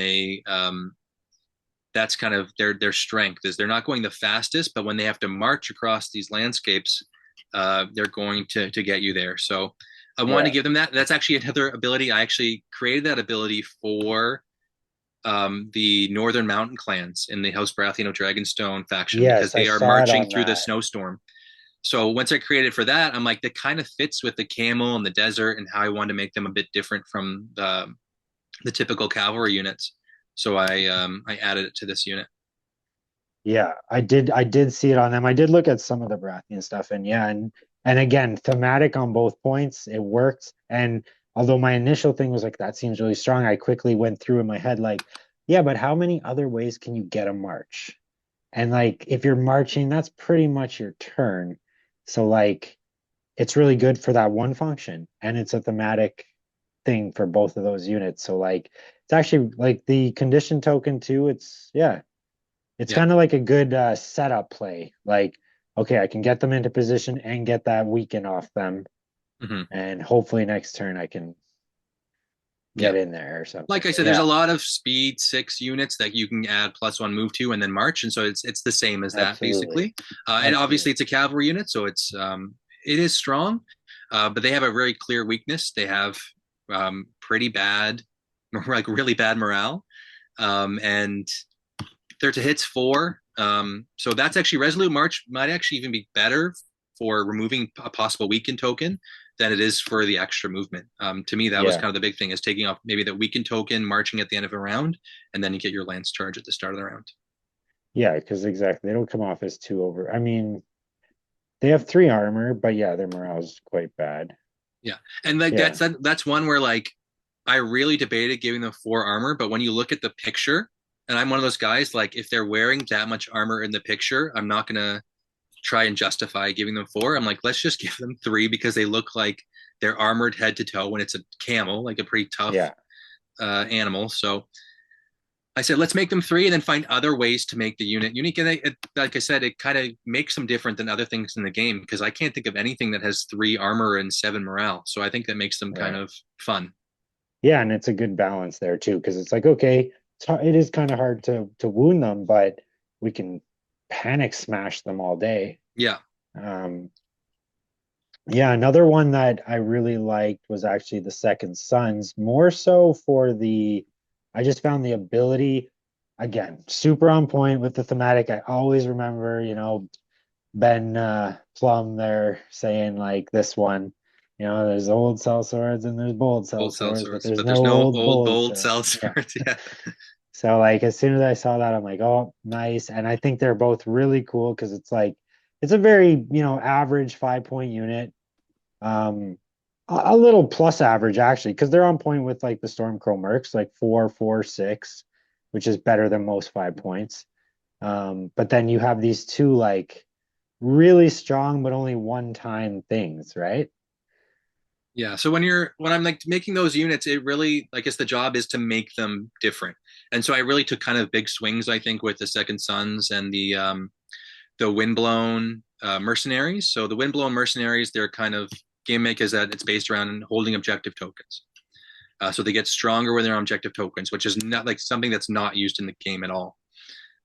that's kind of their strength is they're not going the fastest, but when they have to march across these landscapes, they're going to get you there. So I want to Yeah. give them that. That's actually another ability. I actually created that ability for the Northern Mountain clans in the House Baratheon of Dragonstone faction because Yes, I they are saw it marching on through the that. snowstorm. So once I created for that, I'm like, that kind of fits with the camel and the desert and how I wanted to make them a bit different from the typical cavalry units. So I added it to this unit. Yeah, I did see it on them. I did look at some of the Baratheon stuff, and yeah, and again, thematic on both points, it worked. And although my initial thing was like that seems really strong, I quickly went through in my head like, yeah, but how many other ways can you get a march? And like if you're marching, that's pretty much your turn. So like it's really good for that one function, and it's a thematic thing for both of those units. So like it's actually like the condition token too, it's yeah, it's Yeah. kind of like a good setup play. Like, okay, I can get them into position and get that weaken off them, Hmm. and hopefully next turn I can Yeah. get in there or Like something. I But said, there's a yeah, lot of speed 6 units that you can add +1 move to and then march, and so it's the same as that absolutely, basically. And obviously absolutely. it's a cavalry unit, so it is strong, but they have a very clear weakness. They have pretty bad, like really bad morale, and they're to hits 4. So that's actually Resolute March might actually even be better for removing a possible weaken token than it is for the extra movement. To me, that was Yeah, kind of the big thing is taking off maybe the weaken token, marching at the end of a round, and then you get your lance charge at the start of the round. yeah, because exactly, they don't come off as too over. I mean, they have 3 armor, but yeah, their morale is quite bad. Yeah, and like Yeah, that's one where like I really debated giving them 4 armor, but when you look at the picture, and I'm one of those guys like if they're wearing that much armor in the picture, I'm not gonna try and justify giving them 4. I'm like, let's just give them 3 because they look like they're armored head to toe when it's a camel, like a pretty tough yeah, animal. So I said, let's make them 3 and then find other ways to make the unit unique. And like I said, it kind of makes them different than other things in the game because I can't think of anything that has 3 armor and 7 morale. So I think that makes them kind right. of fun. Yeah, and it's a good balance there too, because it's like, okay, it is kind of hard to wound them, but we can panic smash them all day. Yeah. Um, Yeah, another one that I really liked was actually the Second Sons, more so for I just found the ability, again, super on point with the thematic. I always remember, Ben Plum there saying like this one, there's old sellswords and there's bold Old sellswords, but sellswords, there's but there's no no old old bold bold swords. Yeah. sellswords. Yeah. So like as soon as I saw that, I'm like, oh, nice. And I think they're both really cool because it's like it's a very, average 5 point unit, a little plus average actually, because they're on point with like the Stormcrow Mercs, like 4, 4, 6, which is better than most 5 points. But then you have these two like really strong but only one time things, right? Yeah. So when I'm like making those units, it really, I guess the job is to make them different. And so I really took kind of big swings, I think, with the Second Sons and the Windblown Mercenaries. So the Windblown Mercenaries, their kind of gimmick is that it's based around holding objective tokens. So they get stronger when they're on objective tokens, which is not like something that's not used in the game at all.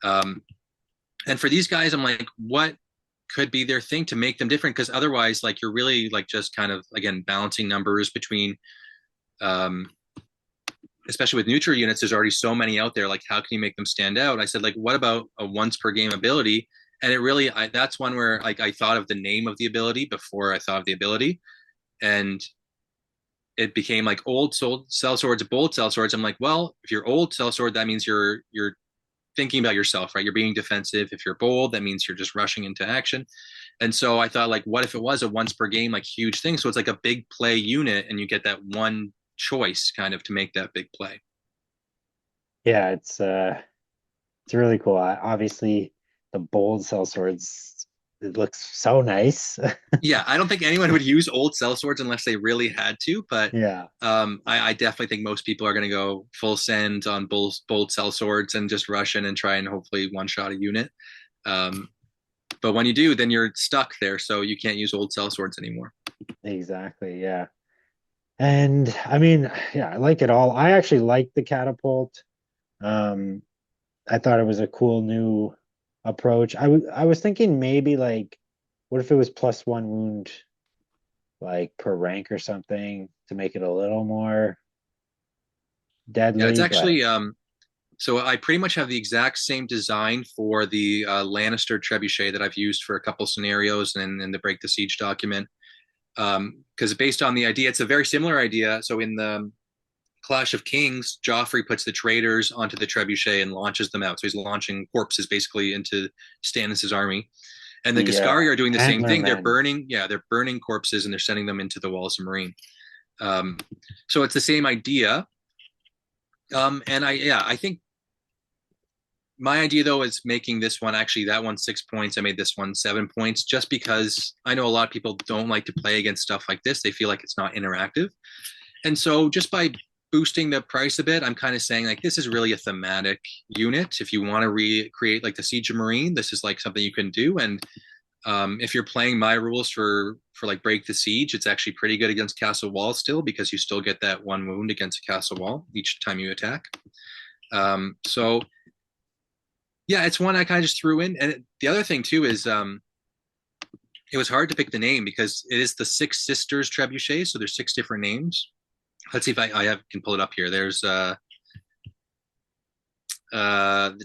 Um, and for these guys, I'm like, what could be their thing to make them different? Because otherwise, like you're really like just kind of again balancing numbers between, um, especially with neutral units. There's already so many out there. Like, how can you make them stand out? I said, like, what about a once per game ability? And it really, that's one where like I thought of the name of the ability before I thought of the ability, and it became like old soul cell swords, bold cell swords. I'm like, well, if you're old cell sword, that means you're thinking about yourself, right? You're being defensive. If you're bold, that means you're just rushing into action. And so I thought, like, what if it was a once per game, like huge thing? So it's like a big play unit, and you get that one choice kind of to make that big play. Yeah, it's really cool. Obviously, the bold cell swords, it looks so nice. Yeah, I don't think anyone would use old cell swords unless they really had to, but Yeah. I definitely think most people are going to go full send on bold cell swords and just rush in and try and hopefully one shot a unit. Um, But when you do, then you're stuck there, so you can't use old sellswords anymore. Exactly, yeah. And I mean, yeah, I like it all. I actually like the catapult. Um, I thought it was a cool new approach. I was thinking maybe like, what if it was plus one wound like per rank or something to make it a little more Yeah, it's deadly, but actually so I pretty much have the exact same design for the Lannister trebuchet that I've used for a couple scenarios and in the Break the Siege document. Because based on the idea, it's a very similar idea. So in the Clash of Kings, Joffrey puts the traitors onto the trebuchet and launches them out. So he's launching corpses basically into Stannis' army. And the the Ghiscari are doing the same antler thing. men. They're burning corpses and they're sending them into the walls of Marine. Um, so it's the same idea. I think my idea though is making this one actually that one 6 points. I made this one 7 points just because I know a lot of people don't like to play against stuff like this. They feel like it's not interactive. And so just by boosting the price a bit, I'm kind of saying like this is really a thematic unit. If you want to recreate like the Siege of Marine, this is like something you can do. And if you're playing my rules for like Break the Siege, it's actually pretty good against Castle Wall still because you still get that one wound against a castle wall each time you attack. So yeah, it's one I kind of just threw in. And the other thing too is it was hard to pick the name because it is the Six Sisters Trebuchet, so there's six different names. Let's see if can pull it up here. There's the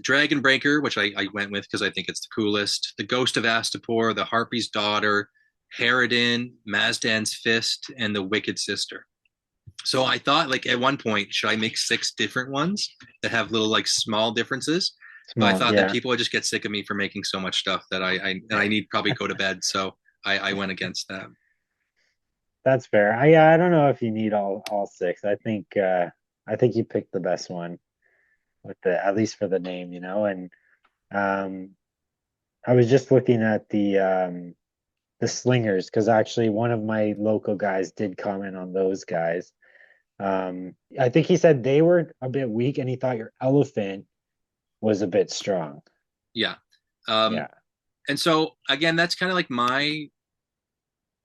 Dragon Breaker, which I went with because I think it's the coolest. The Ghost of Astapor, the Harpy's Daughter, Harridan, Mazdan's Fist, and the Wicked Sister. So I thought, like at one point, should I make six different ones that have little like small differences? But I Small, thought that yeah. people would just get sick of me for making so much stuff that I need probably go to bed. So I went against that. That's fair. Yeah, I don't know if you need all six. I think you picked the best one with the at least for the name, you know. And um I was just looking at the slingers because actually one of my local guys did comment on those guys. I think he said they were a bit weak and he thought your elephant was a bit strong. Yeah. Yeah. And so again, that's kind of like my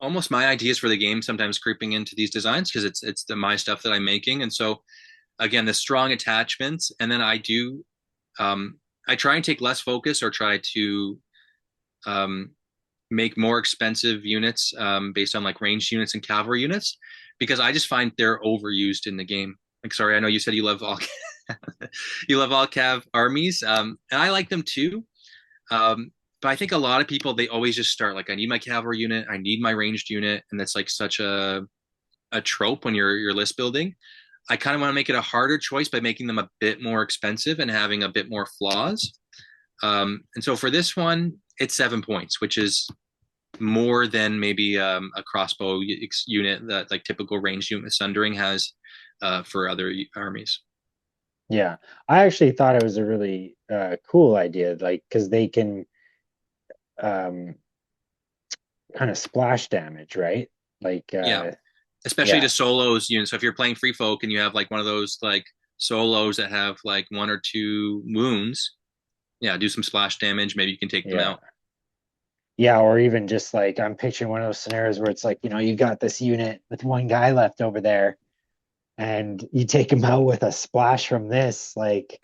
almost my ideas for the game sometimes creeping into these designs because it's my stuff that I'm making. And so again, the strong attachments, and then I try and take less focus or try to um, make more expensive units based on like ranged units and cavalry units because I just find they're overused in the game. Like, sorry, I know you said you love all you love all cav armies, and I like them too. But I think a lot of people they always just start like I need my cavalry unit, I need my ranged unit, and that's like such a trope when you're list building. I kind of want to make it a harder choice by making them a bit more expensive and having a bit more flaws. And so for this one, it's 7 points, which is more than maybe a crossbow unit that like typical ranged unit Sundering has for other armies. Yeah. I actually thought it was a really cool idea, like because they can um kind of splash damage, right? Like Yeah, especially yeah. to solos units. So if you're playing free folk and you have like one of those like solos that have like one or two wounds, yeah, do some splash damage. Maybe you can take them Yeah. out. Yeah, or even just like I'm picturing one of those scenarios where it's like, you know, you got this unit with one guy left over there and you take him out with a splash from this, like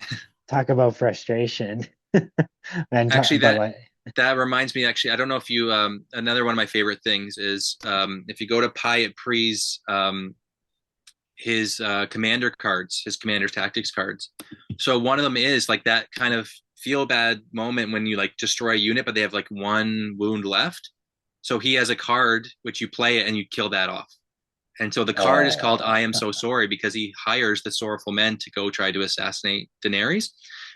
talk about frustration. And Actually, but that like that reminds me. Actually, I don't know if you another one of my favorite things is if you go to Pyatt Pre's his commander cards, his commander's tactics cards. So one of them is like that kind of feel bad moment when you like destroy a unit, but they have like one wound left. So he has a card which you play it and you kill that off. And so the card is called oh I Am So Sorry because he hires the sorrowful men to go try to assassinate Daenerys.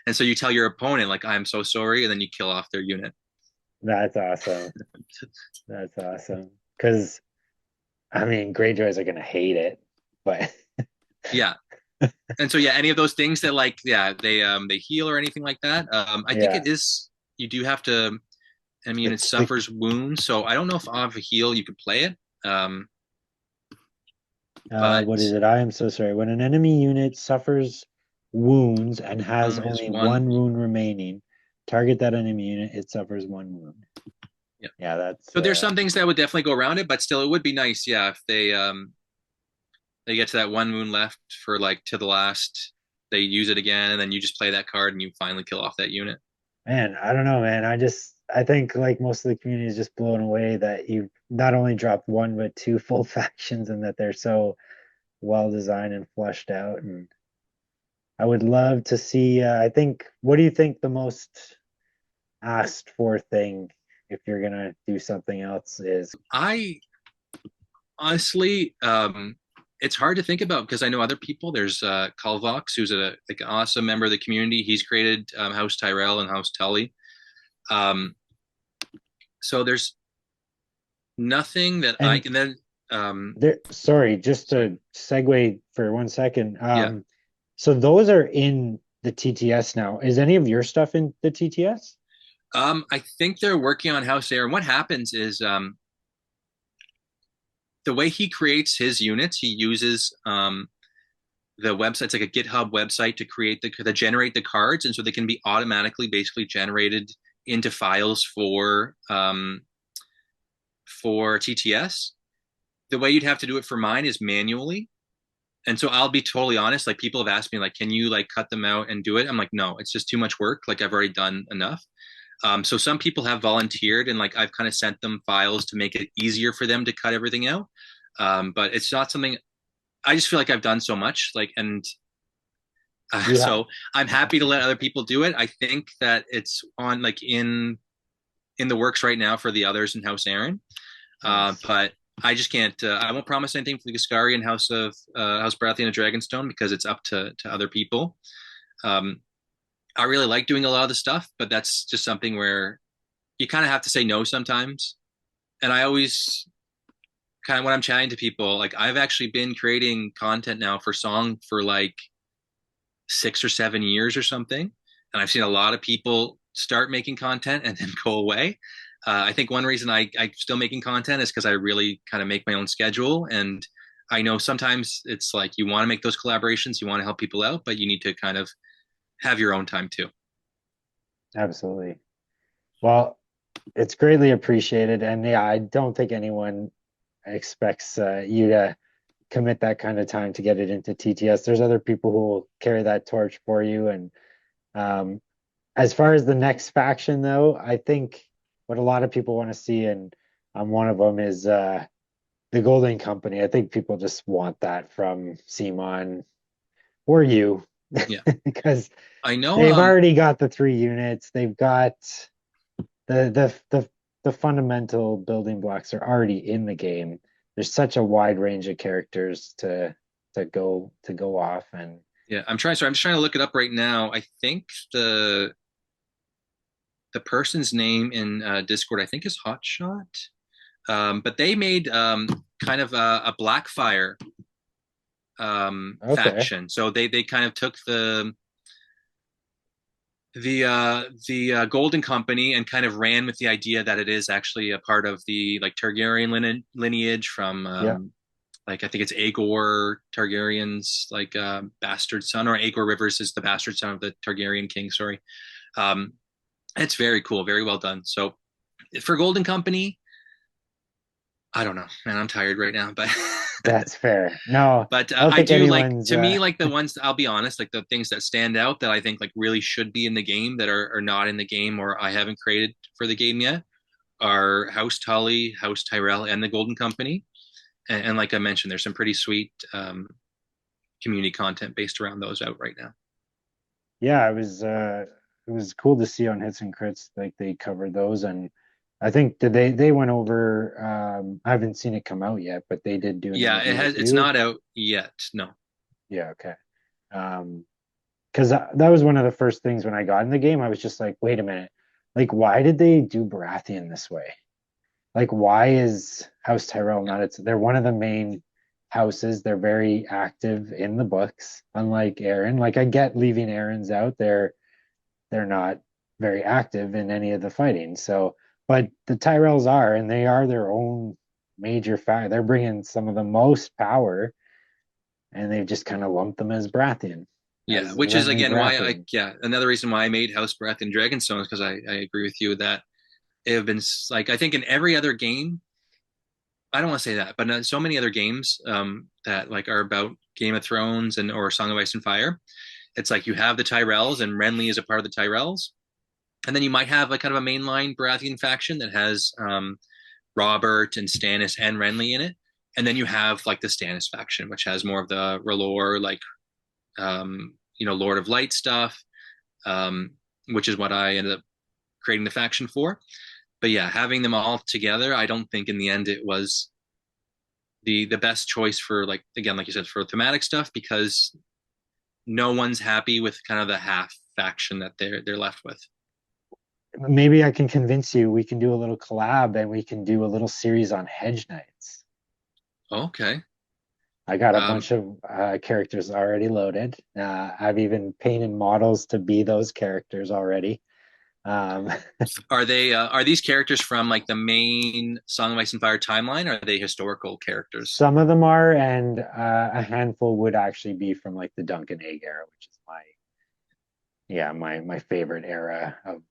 And so you tell your opponent, like, I am so sorry, and then you kill off their unit. that's awesome. That's awesome. Because I mean Greyjoys are gonna hate it, but Yeah. And so yeah, any of those things that like, yeah, they heal or anything like that. I think yeah. it is you do have to I mean it It's the suffers wounds, so I don't know if off a heal you could play it. But what is it? I am so sorry. When an enemy unit suffers wounds and has has only one one wound remaining, Target that enemy unit, it suffers 1 wound. Yeah. Yeah, that's So there's some things that would definitely go around it, but still, it would be nice, yeah, if they get to that 1 wound left for like to the last, they use it again, and then you just play that card and you finally kill off that unit. man, I don't know, man. I think like most of the community is just blown away that you not only dropped one but two full factions and that they're so well designed and fleshed out. And I would love to see. I think. What do you think the most asked for thing if you're gonna do something else is? I honestly, it's hard to think about because I know other people. There's Calvox, who's like an awesome member of the community. He's created House Tyrell and House Tully. Um, so there's nothing that I And can then. there, sorry, just to segue for 1 second. Yeah. So those are in the TTS now. Is any of your stuff in the TTS? I think they're working on House Air, and what happens is the way he creates his units, he uses the website's like a GitHub website to create to generate the cards, and so they can be automatically basically generated into files for TTS. The way you'd have to do it for mine is manually. And so I'll be totally honest, like people have asked me, like, can you like cut them out and do it? I'm like, no, it's just too much work. Like I've already done enough. So some people have volunteered and like I've kind of sent them files to make it easier for them to cut everything out. But it's not something I just feel like I've done so much, like, and You have. so I'm happy to let other people do it. I think that it's on like in the works right now for the others in House Aaron. Nice. But I just can't. I won't promise anything for the Ghiscari and House Baratheon and Dragonstone because it's up to other people. Um, I really like doing a lot of the stuff, but that's just something where you kind of have to say no sometimes. And I always kind of when I'm chatting to people, like I've actually been creating content now for Song for like 6 or 7 years or something, and I've seen a lot of people start making content and then go away. I think one reason I'm still making content is because I really kind of make my own schedule. And I know sometimes it's like you want to make those collaborations, you want to help people out, but you need to kind of have your own time too. Absolutely. Well, it's greatly appreciated. And yeah, I don't think anyone expects you to commit that kind of time to get it into TTS. There's other people who will carry that torch for you. And um, as far as the next faction, though, I think what a lot of people want to see, and I'm one of them, is the Golden Company. I think people just want that from Simon or you Yeah, because I know. they've already got the 3 units. They've got the fundamental building blocks are already in the game. There's such a wide range of characters to go off, and Yeah, I'm trying. So I'm just trying to look it up right now. I think the person's name in Discord, I think, is Hotshot. But they made kind of a Blackfire okay. faction. So they kind of took the Golden Company and kind of ran with the idea that it is actually a part of the like Targaryen lineage from Yeah. like I think it's Aegor Targaryen's like bastard son, or Aegor Rivers is the bastard son of the Targaryen king. Sorry, um, it's very cool, very well done. So for Golden Company, I don't know, man. I'm tired right now, but That's fair. No, but I don't I think do like anyone's to me like the ones. I'll be honest, like the things that stand out that I think like really should be in the game that are not in the game or I haven't created for the game yet are House Tully, House Tyrell, and the Golden Company. And like I mentioned, there's some pretty sweet community content based around those out right now. yeah, it was cool to see on Hits and Crits like they covered those, and I think did they went over I haven't seen it come out yet, but they did do an Yeah, interview with it's you. not out yet. No. Yeah, okay. Um because that was one of the first things when I got in the game. I was just like, wait a minute, like why did they do Baratheon this way? Like why is House Tyrell Yeah. not they're one of the main houses. They're very active in the books, unlike Aaron. Like I get leaving Aaron's out there, they're not very active in any of the fighting. So, but the Tyrells are, and they are their own major factor. They're bringing some of the most power, and they've just kind of lumped them as Baratheon. Yeah, as which is Renly again why I Baratheon. yeah another reason why I made House Baratheon Dragonstone is because I agree with you that it have been like I think in every other game I don't want to say that, but so many other games that like are about Game of Thrones and or Song of Ice and Fire. It's like you have the Tyrells and Renly is a part of the Tyrells, and then you might have like kind of a mainline Baratheon faction that has Robert and Stannis and Renly in it, and then you have like the Stannis faction, which has more of the R'hllor, like Lord of Light stuff, um, which is what I ended up creating the faction for. But yeah, having them all together, I don't think in the end it was the best choice for like again, like you said, for thematic stuff because no one's happy with kind of the half faction that they're left with. Maybe I can convince you we can do a little collab and we can do a little series on Hedge Knights. Okay. I got a Um, bunch of characters already loaded. I've even painted models to be those characters already. Um, are these characters from like the main Song of Ice and Fire timeline? Or are they historical characters? some of them are, and a handful would actually be from like the Duncan Egg era, which is my favorite era of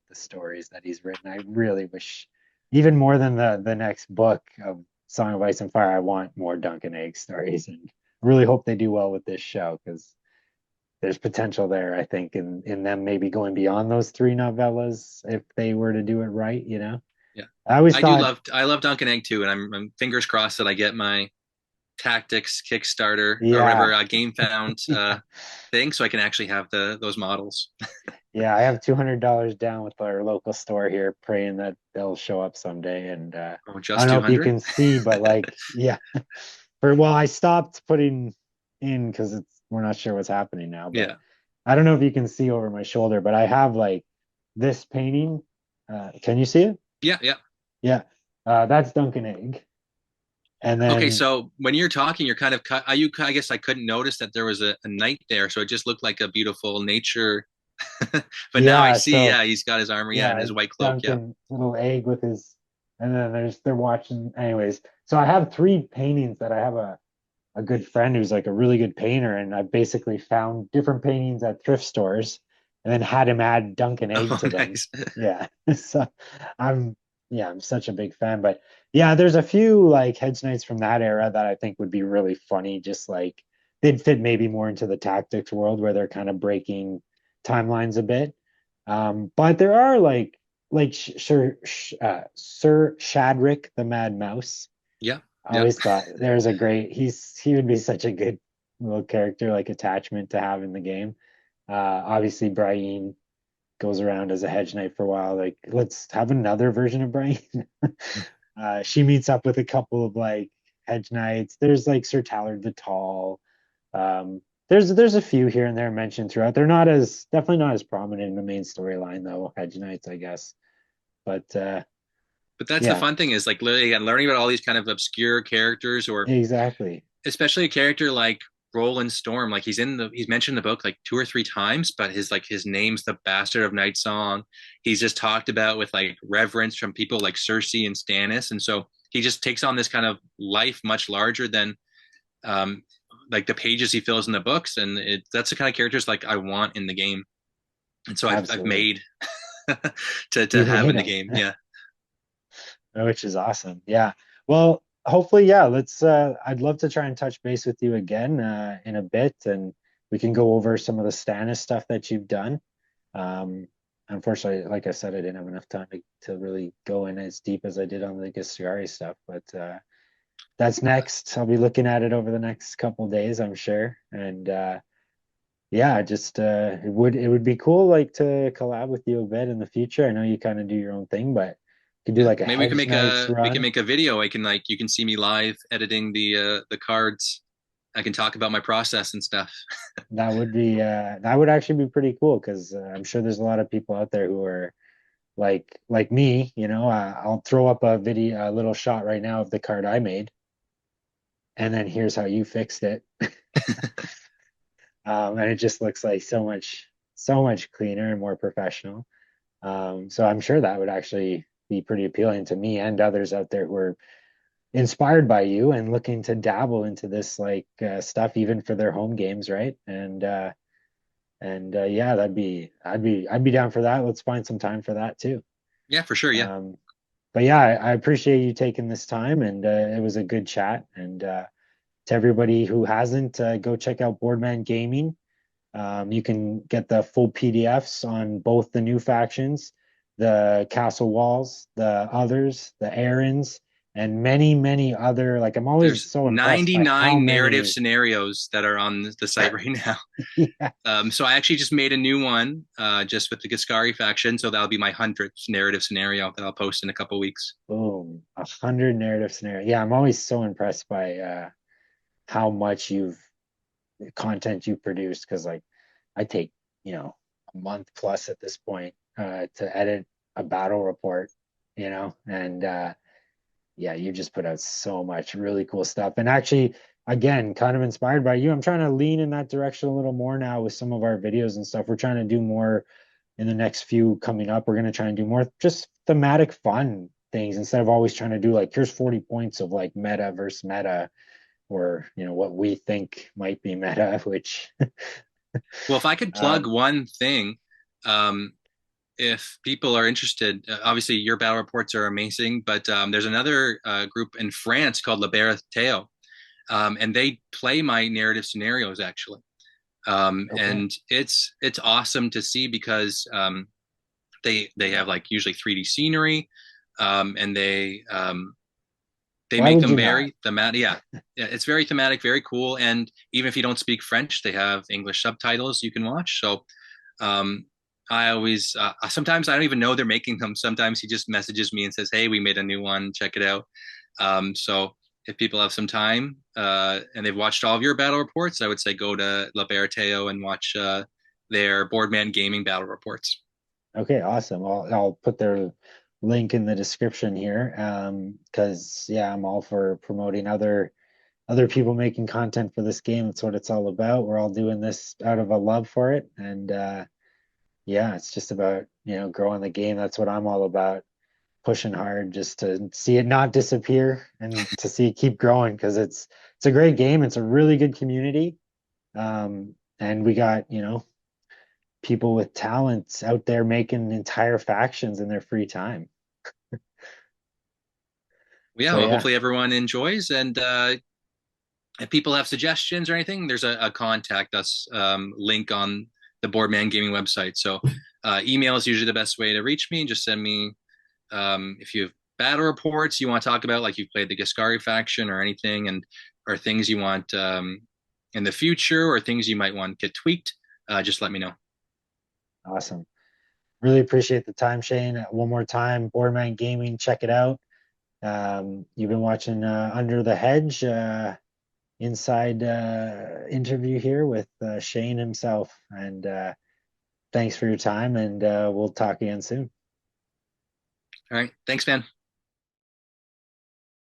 the stories that he's written. I really wish, even more than the next book of Song of Ice and Fire, I want more Duncan Egg stories, and really hope they do well with this show because there's potential there. I think in them maybe going beyond those three novellas if they were to do it right. Yeah, I always thought, I love Duncan Egg too, and I'm fingers crossed that I get my Tactics Kickstarter or yeah, whatever Game Found yeah, thing, so I can actually have those models. yeah. I have $200 down with our local store here, praying that they'll show up someday. And Oh, I don't just know if you 200? can see, but like, yeah, I stopped putting in because we're not sure what's happening now. But Yeah. I don't know if you can see over my shoulder, but I have like this painting. Can you see it? Yeah, yeah. Yeah, that's Duncan Egg. And Okay, then so when you're talking, you're kind of cut. I guess I couldn't notice that there was a knight there, so it just looked like a beautiful nature. But now I yeah, see, so yeah, he's got his armor, yeah, and yeah, his white cloak, yeah. Duncan little egg with his, and then they're watching. Anyways, so I have three paintings that I have a good friend who's like a really good painter, and I basically found different paintings at thrift stores, and then had him add Duncan Egg Oh, to them. nice. Yeah, so I'm I'm such a big fan, but yeah, there's a few like Hedge Knights from that era that I think would be really funny. Just like they'd fit maybe more into the tactics world where they're kind of breaking timelines a bit. But there are like Sir Shadrick the Mad Mouse. Yeah, I yeah. always thought there's a great he would be such a good little character, like attachment to have in the game. Obviously Brian goes around as a hedge knight for a while. Like, let's have another version of Brian. She meets up with a couple of like hedge knights. There's like Sir Tallard the Tall. Um, there's a few here and there mentioned throughout. They're not as definitely not as prominent in the main storyline though, hedge knights, I guess. But But that's the yeah, fun thing is like literally again, learning about all these kind of obscure characters or exactly. especially a character like Roland Storm, like he's mentioned in the book like two or three times, but his name's the Bastard of Night Song. He's just talked about with like reverence from people like Cersei and Stannis, and so he just takes on this kind of life much larger than um, like the pages he fills in the books, and that's the kind of characters like I want in the game, and so I've Absolutely. made to You have made in the them. game. Yeah, Which is awesome. Yeah. Well, hopefully, yeah, I'd love to try and touch base with you again in a bit and we can go over some of the Stannis stuff that you've done. Um, Unfortunately, like I said, I didn't have enough time to really go in as deep as I did on the Ghiscari stuff, but that's next. I'll be looking at it over the next couple of days, I'm sure. And yeah, just it would be cool like to collab with you a bit in the future. I know you kind of do your own thing, but you could do yeah. like a Maybe Hedge Knights we can run. make a video. I can like you can see me live editing the cards. I can talk about my process and stuff. That would actually be pretty cool because I'm sure there's a lot of people out there who are like me, I'll throw up a little shot right now of the card I made, and then here's how you fixed it. And it just looks like so much cleaner and more professional. So I'm sure that would actually be pretty appealing to me and others out there who are inspired by you and looking to dabble into this like stuff even for their home games, right? And And yeah, I'd be down for that. Let's find some time for that too. Yeah, for sure. Yeah. Um, but yeah, I appreciate you taking this time, and it was a good chat. And to everybody who hasn't, go check out Boardman Gaming. You can get the full PDFs on both the new factions, the castle walls, the others, the errands, and many, many other. Like, I'm always There's so impressed by how 99 narrative many. scenarios that are on the site right now. Yeah. So I actually just made a new one just with the Ghiscari faction. So that'll be my 100th narrative scenario that I'll post in a couple weeks. Boom, 100 narrative scenario. Yeah, I'm always so impressed by how much you've content you produced because like I take, a month plus at this point to edit a battle report, and yeah, you just put out so much really cool stuff. And actually, again, kind of inspired by you, I'm trying to lean in that direction a little more now with some of our videos and stuff. We're trying to do more in the next few coming up. We're going to try and do more just thematic fun things instead of always trying to do like, here's 40 points of like meta versus meta, or, what we think might be meta, which, Well, if I could plug um, one thing, um, if people are interested, obviously your battle reports are amazing, but there's another group in France called Le Baratheon, and they play my narrative scenarios actually. okay. And it's awesome to see because they have like usually 3D scenery, and they Why make would them you not? very thematic. Yeah, yeah, it's very thematic, very cool. And even if you don't speak French, they have English subtitles you can watch. So um, I always sometimes I don't even know they're making them. Sometimes he just messages me and says, "Hey, we made a new one. Check it out." So if people have some time and they've watched all of your battle reports, I would say go to La Barateo and watch their Boardman Gaming battle reports. Okay, awesome. I'll put their link in the description here. Because yeah, I'm all for promoting other people making content for this game. That's what it's all about. We're all doing this out of a love for it. And yeah, it's just about, growing the game. That's what I'm all about. Pushing hard just to see it not disappear and to see it keep growing because it's a great game. It's a really good community. And we got, people with talents out there making entire factions in their free time. Yeah, So well, yeah, hopefully everyone enjoys. And if people have suggestions or anything, there's a contact us link on the Boardman Gaming website. So email is usually the best way to reach me. Just send me if you have battle reports you want to talk about, like you've played the Ghiscari faction or anything, and or things you want in the future or things you might want to get tweaked. Just let me know. awesome. Really appreciate the time, Shane. One more time, Boardman Gaming, check it out. You've been watching Under the Hedge, inside interview here with Shane himself. And thanks for your time, and we'll talk again soon. All right, thanks, man.